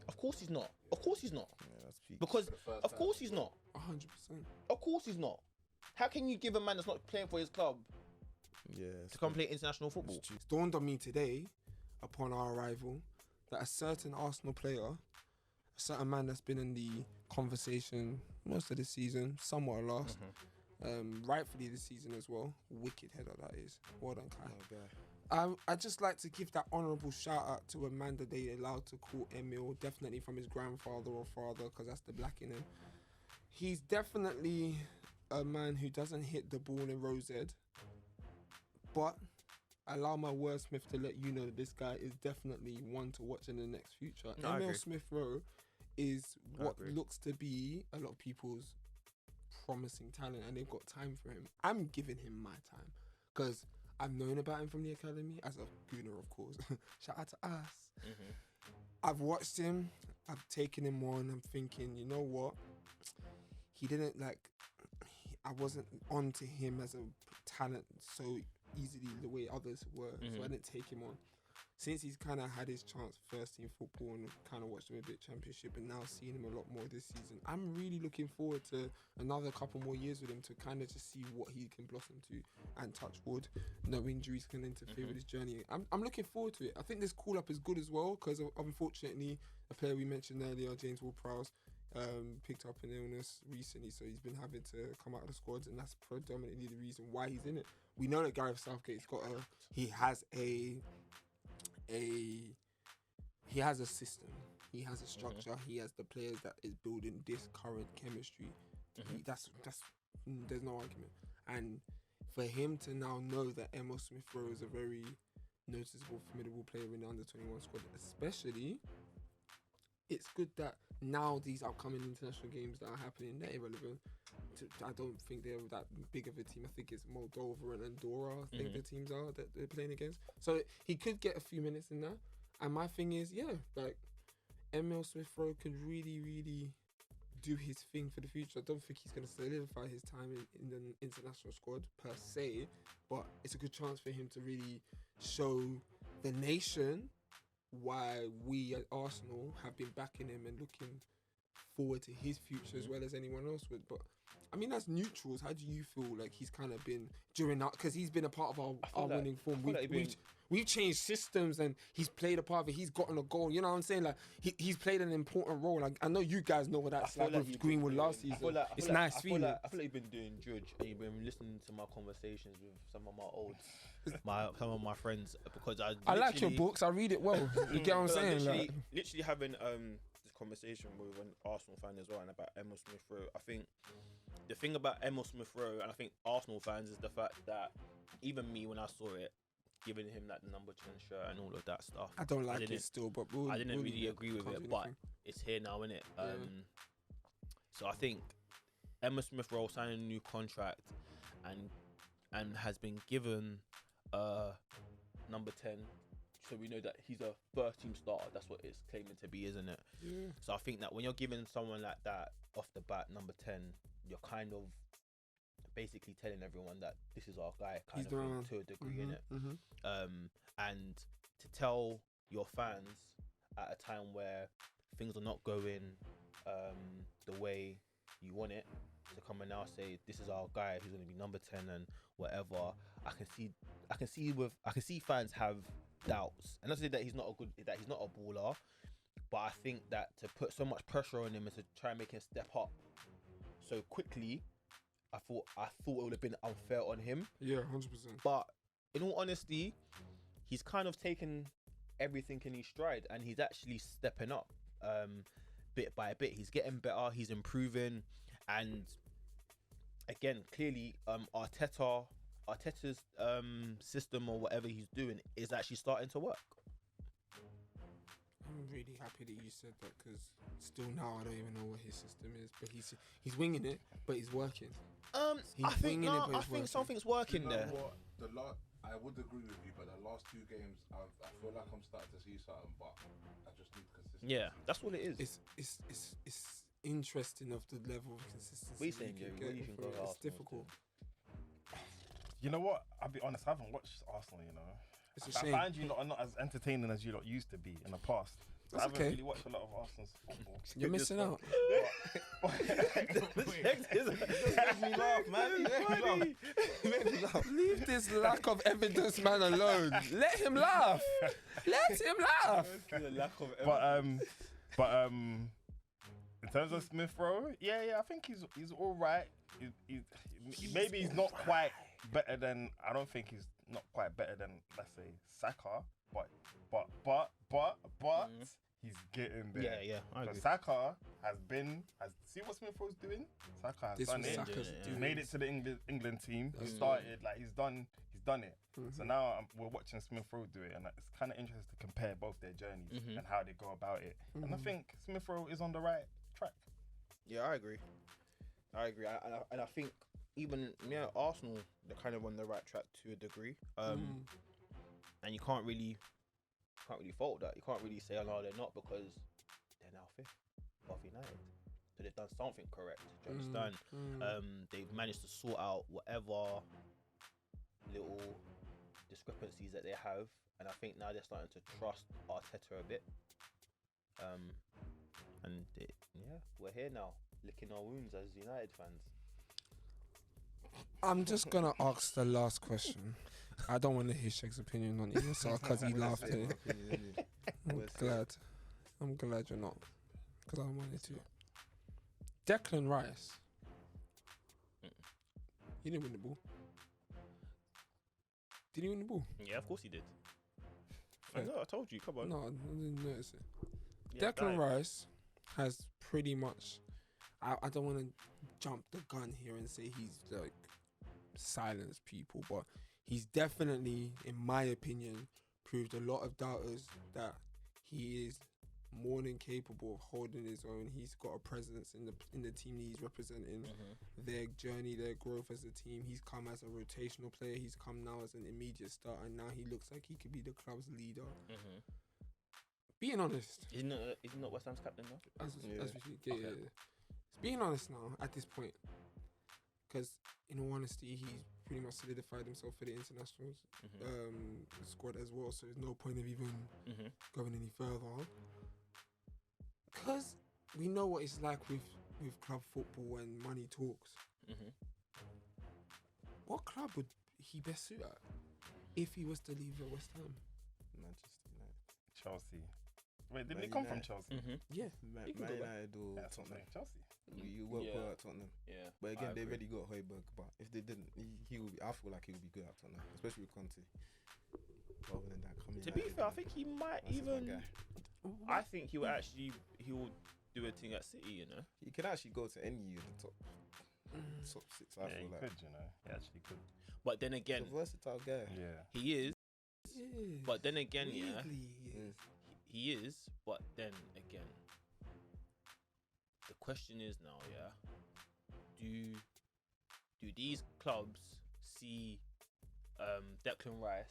Of course he's not. Of course he's not. Yeah, that's peak. Because For the first of time. course he's not. 100%. Of course he's not. How can you give a man that's not playing for his club Yeah. to come play international football? It's dawned on me today, upon our arrival, that a certain Arsenal player, a certain man that's been in the conversation most of the season, somewhat last, rightfully this season as well. Wicked header that is. Well done, Kai. I'd just like to give that honourable shout out to a man that they allowed to call Emil, definitely from his grandfather or father, because that's the black in him. He's definitely a man who doesn't hit the ball in Rosed, but allow my wordsmith to let you know that this guy is definitely one to watch in the next future. No, I Emil agree. Smith Rowe is what agree. looks to be a lot of people's promising talent, and they've got time for him. I'm giving him my time because I've known about him from the academy as a gooner, of course. Shout out to us. I've watched him. I've taken him on. I'm thinking, you know what? He didn't I wasn't on to him as a talent so easily the way others were, so I didn't take him on. Since he's kind of had his chance first team football and kind of watched him a bit championship and now seeing him a lot more this season, I'm really looking forward to another couple more years with him to kind of just see what he can blossom to, and touch wood, no injuries can interfere with his journey. I'm looking forward to it. I think this call-up is good as well because unfortunately a player we mentioned earlier, James Ward-Prowse, picked up an illness recently, so he's been having to come out of the squad, and that's predominantly the reason why he's in it. We know that Gareth Southgate's got he has a system, he has a structure, he has the players that is building this current chemistry. That's there's no argument. And for him to now know that Emil Smith Rowe is a very noticeable, formidable player in the under-21 squad, especially, it's good that now these upcoming international games that are happening, they're irrelevant. I don't think they're that big of a team. I think it's Moldova and Andorra, I think the teams are that they're playing against. So he could get a few minutes in there. And my thing is, Emil Smith Rowe could really, really do his thing for the future. I don't think he's going to solidify his time in the international squad per se, but it's a good chance for him to really show the nation why we at Arsenal have been backing him and looking forward to his future as well as anyone else would. But I mean, as neutrals, how do you feel like he's kind of been during that? Because he's been a part of our winning form. We've changed systems and he's played a part of it. He's gotten a goal. You know what I'm saying? Like he's played an important role. Like I know you guys know what that's like with Greenwood last season. It's nice feeling. I feel like you've been doing judge and you've been listening to my conversations with some of my friends because I like your books. I read it well. You get what I'm saying? Literally having this conversation with an Arsenal fan as well and about Emil Smith Rowe. I think the thing about Emil Smith Rowe and I think Arsenal fans is the fact that even me when I saw it, giving him that number 10 shirt and all of that stuff. I don't like it still, but I didn't really agree with it, but it's here now, innit? So I think Emil Smith Rowe signed a new contract and has been given number 10. So we know that he's a first team starter. That's what it's claiming to be, isn't it? Yeah. So I think that when you're giving someone like that off the bat, number 10, you're kind of basically telling everyone that this is our guy, kind of thing, to a degree, innit? And to tell your fans at a time where things are not going the way you want it, to come and now say this is our guy who's going to be number 10 and whatever. I can see fans have doubts, and not to say that he's not a baller, but I think that to put so much pressure on him and to try and make him step up so quickly, I thought it would have been unfair on him. Yeah, 100%. But in all honesty, he's kind of taken everything in his stride and he's actually stepping up bit by bit. He's getting better, he's improving, and again, clearly Arteta's system or whatever he's doing is actually starting to work. I'm really happy that you said that because still now I don't even know what his system is, but he's winging it, but he's working. I think something's working there. What? I would agree with you, but the last two games, I feel like I'm starting to see something, but I just need consistency. Yeah, that's what it is. It's interesting of the level of consistency. What are you saying, Jerry? What do you think of It's difficult. You know what? I'll be honest, I haven't watched Arsenal, you know. It's a I shame. find you lot are not as entertaining as you lot used to be in the past. I That's haven't okay. really watched a lot of Arsenal's football. You're missing out. Make me laugh, man. You make me laugh. You make me laugh. Leave this lack of evidence man alone. Let him laugh. Let him laugh. But in terms of Smith Rowe, yeah, I think he's all right. Maybe he's not quite better than. I don't think he's not quite better than, let's say, Saka. But he's getting there. Yeah, I agree. But Saka has see what Smith Rowe's doing. Saka has This done was it. Saka's He's doing. made it to the England team. He started he's done it. So now we're watching Smith Rowe do it, and it's kind of interesting to compare both their journeys and how they go about it. And I think Smith Rowe is on the right track. Yeah, I agree. And I think even Arsenal, they're kind of on the right track to a degree. And you can't really fault that. You can't really say, oh no, they're not, because they're now 5th of United. So they've done something correct. Do you understand? They've managed to sort out whatever little discrepancies that they have, and I think now they're starting to trust Arteta a bit. We're here now, licking our wounds as United fans. I'm just gonna ask the last question. I don't want to hear Sheikh's opinion on ESR because he laughed at it. I'm glad you're not, because I wanted to. Declan Rice. He didn't win the ball. Did he win the ball? Yeah, of course he did. Yeah. I know, I told you. Come on. No, I didn't notice it. Yeah, Declan guy. Rice has pretty much. I don't want to jump the gun here and say he's like silenced people, but he's definitely, in my opinion, proved a lot of doubters that he is more than capable of holding his own. He's got a presence in the team that he's representing. Their journey, their growth as a team. He's come as a rotational player. He's come now as an immediate starter, and now he looks like he could be the club's leader. Being honest, Isn't not West Ham's captain though? as we speak, yeah. Being honest now at this point, because in all honesty, he's pretty much solidified himself for the internationals squad as well. So there's no point of even going any further. Because we know what it's like with club football when money talks. What club would he best suit at if he was to leave West Ham? Manchester United. Chelsea. Wait, didn't Man he come from United. Chelsea? Yeah. Man He can go back. United or Yeah, that's what I'm Tottenham. saying, Chelsea. You work well at Tottenham. Yeah. But again, I they've agree. already got Højbjerg. But if they didn't, he will. I feel like he would be good at Tottenham, especially with Conte. Rather than that coming. To be fair, I think he might even. Guy. I think he will do a thing at City. You know. He can actually go to any of the top 6. I Yeah, he feel like could, He actually could. But then again, he's a versatile guy. Yeah. he is. Yeah. But then again, Weirdly, he is. But then again, the question is now, do these clubs see Declan Rice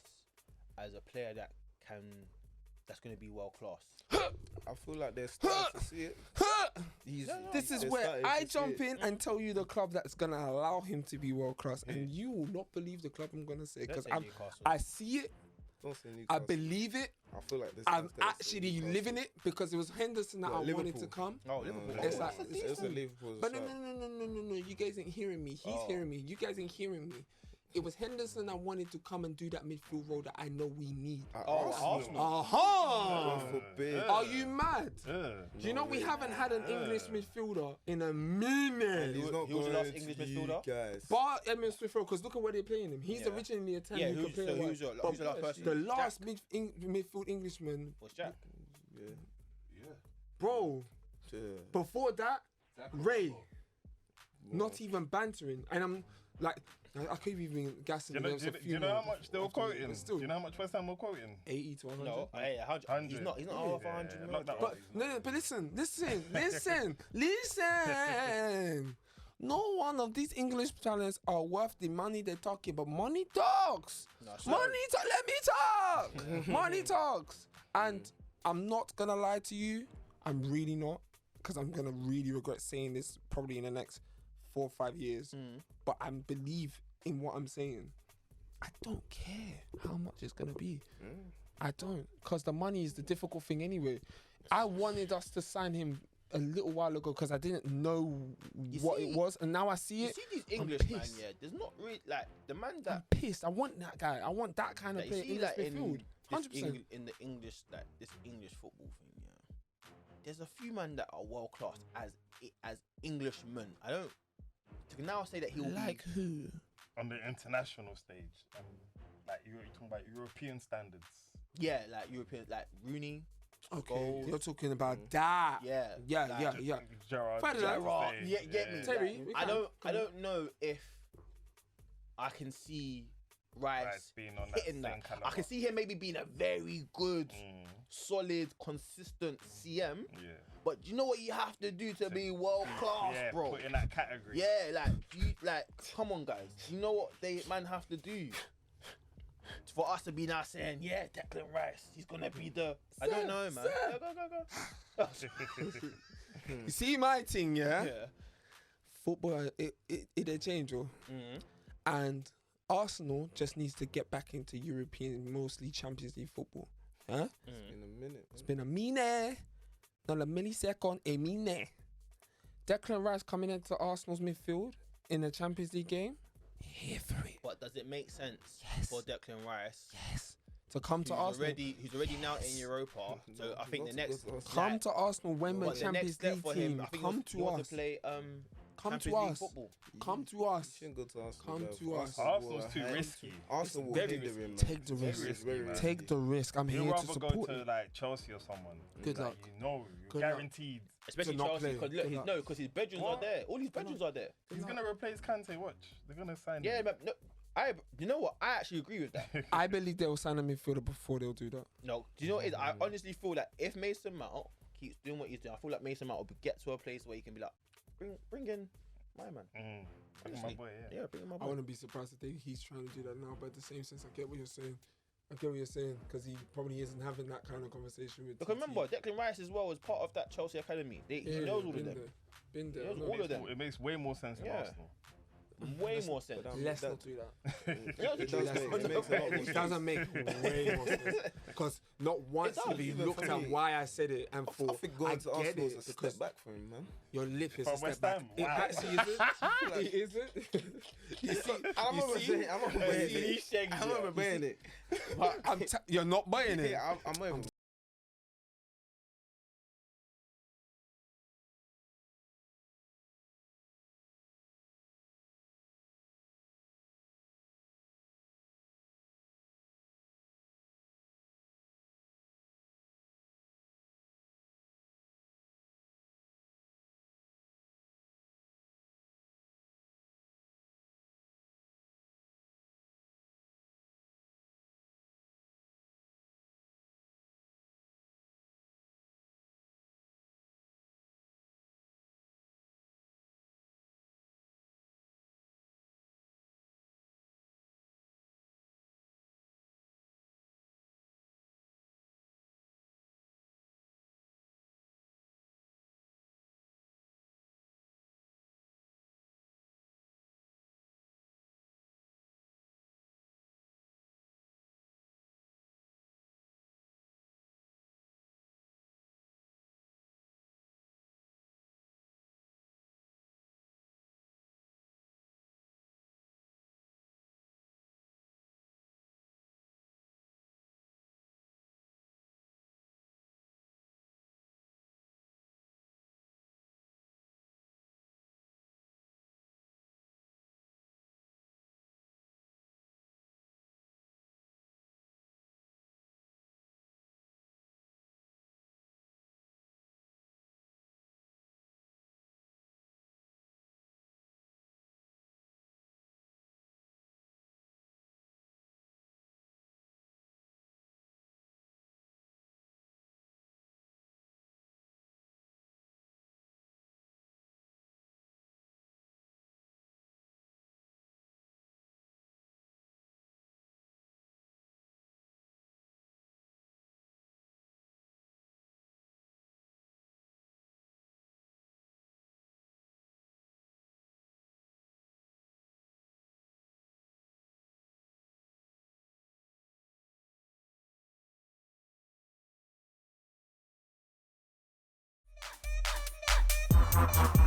as a player that's going to be world class? I feel like they're starting to see it. This is they're where starting I to see jump it. in and tell you the club that's gonna allow him to be world class, and you will not believe the club I'm gonna say, because I see it, Don't say I Newcastle. believe it, I feel like this. I'm guy's gonna say actually Newcastle. living it, because it was Henderson that What, I wanted Liverpool? to come. Oh, No, Liverpool. It's no, like- it's a Liverpool. But no, you guys ain't hearing me. He's hearing me. You guys ain't hearing me. It was Henderson that wanted to come and do that midfield role that I know we need. Arsenal. Aha! God forbid. Are you mad? Yeah. Do you know we haven't had an English midfielder in a minute? He's not He was the going last to English you midfielder? guys. Bar Edmund Smith Rowe, because look at where they're playing him. He's Yeah. originally a 10 Yeah, who who's could play the wide. last But person? the last Jack. midfield Englishman, Was Jack? Yeah. bro. Yeah. Before that, Ray. Not even bantering, and I'm like, I could even gassing Do you know, them. do you know how much they were quoting? Do Still, you know how much West Ham were quoting? 80 to 100. No, 100. He's not over 100. Yeah, no. lock that But one. but listen. No one of these English talents are worth the money they're talking about. Money talks. Money talk. Let me talk. Money talks. And I'm not gonna lie to you. I'm really not, because I'm gonna really regret saying this probably in the next 4 or 5 years. But I believe in what I'm saying. I don't care how much it's gonna be. I don't, because the money is the difficult thing anyway. I wanted us to sign him a little while ago because I didn't know what it was, and now I see You it. see these I'm English man, pissed. yeah. There's not really like the man I'm that pissed. I want that guy. I want that kind of you player see in like this in midfield. this 100%. in the English like this English football thing, yeah. There's a few men that are world class as Englishmen. I don't to now say that he'll Like be who? On the international stage, like you're talking about European standards. like European, like Rooney. Okay, Goals. you're talking about that. Yeah, Yeah, like, yeah. Gerrard. Ferdinand. Yeah, get me. Terry, Like, we I can. don't know if I can see Rice being on that hitting same that. kind I of can see him maybe being a very good, solid, consistent CM. Yeah. But you know what you have to do to be world class, Yeah, bro? put in that category. Yeah, like come on, guys. You know what they man have to do for us to be now saying, yeah, Declan Rice, he's gonna be the. I don't know, man. Go. You see my thing, yeah? Yeah. Football, it change, oh. And Arsenal just needs to get back into European, mostly Champions League football. Huh? In a minute. It's been a minute, not a millisecond, a minute. Declan Rice coming into Arsenal's midfield in the Champions League game. Here for it. But does it make sense for Declan Rice? Yes. To come to Arsenal. Who's already now in Europa. So I think the next Come to Arsenal when we're the Champions next step League for him, team. I think Come he to wants us. to play Come Champions to League us. football. Come to You us. shouldn't go to Arsenal. Come bro. to us. Arsenal's too risky. Arsenal will Very hinder risky. him, man. Take the risk. risky, Very man. risky. Take the risk. I'm You'd here to rather go support to you. like Chelsea or someone. Good like, luck. You know, you're Good luck. guaranteed. Especially To not Chelsea, play. because Good luck. no, because his bedrooms are there. All his bedrooms are there. He's gonna replace Kante. Watch, they're gonna sign Yeah, him. but no, you know what? I actually agree with that. I believe they will sign a midfielder before they'll do that. No, do you know what it is? I honestly feel that if Mason Mount keeps doing what he's doing, I feel like Mason Mount will get to a place where he can be like, bring in my man. Bring my Honestly. boy, yeah. Yeah, bring in my I boy. wouldn't be surprised if he's trying to do that now, but at the same sense, I get what you're saying. Because he probably isn't having that kind of conversation with. Because TT. remember, Declan Rice as well was part of that Chelsea academy. He knows all of been them. there. Been there. He knows I know. all of them. It makes way more sense than Yeah. Arsenal. Way more sense. Let's not do that. You know, It does make- it makes a lot more It doesn't make way more sense. Because not once does, have you even looked for at me. why I said it and I thought, think going to I get Arsenal is it a because step back for him, man. your lip is From a step West back. Ham? It Wow. actually isn't. It isn't. You see, I'm not saying it. He's I'm not buying it. but you're not buying it. Yeah, I'm not even Peace.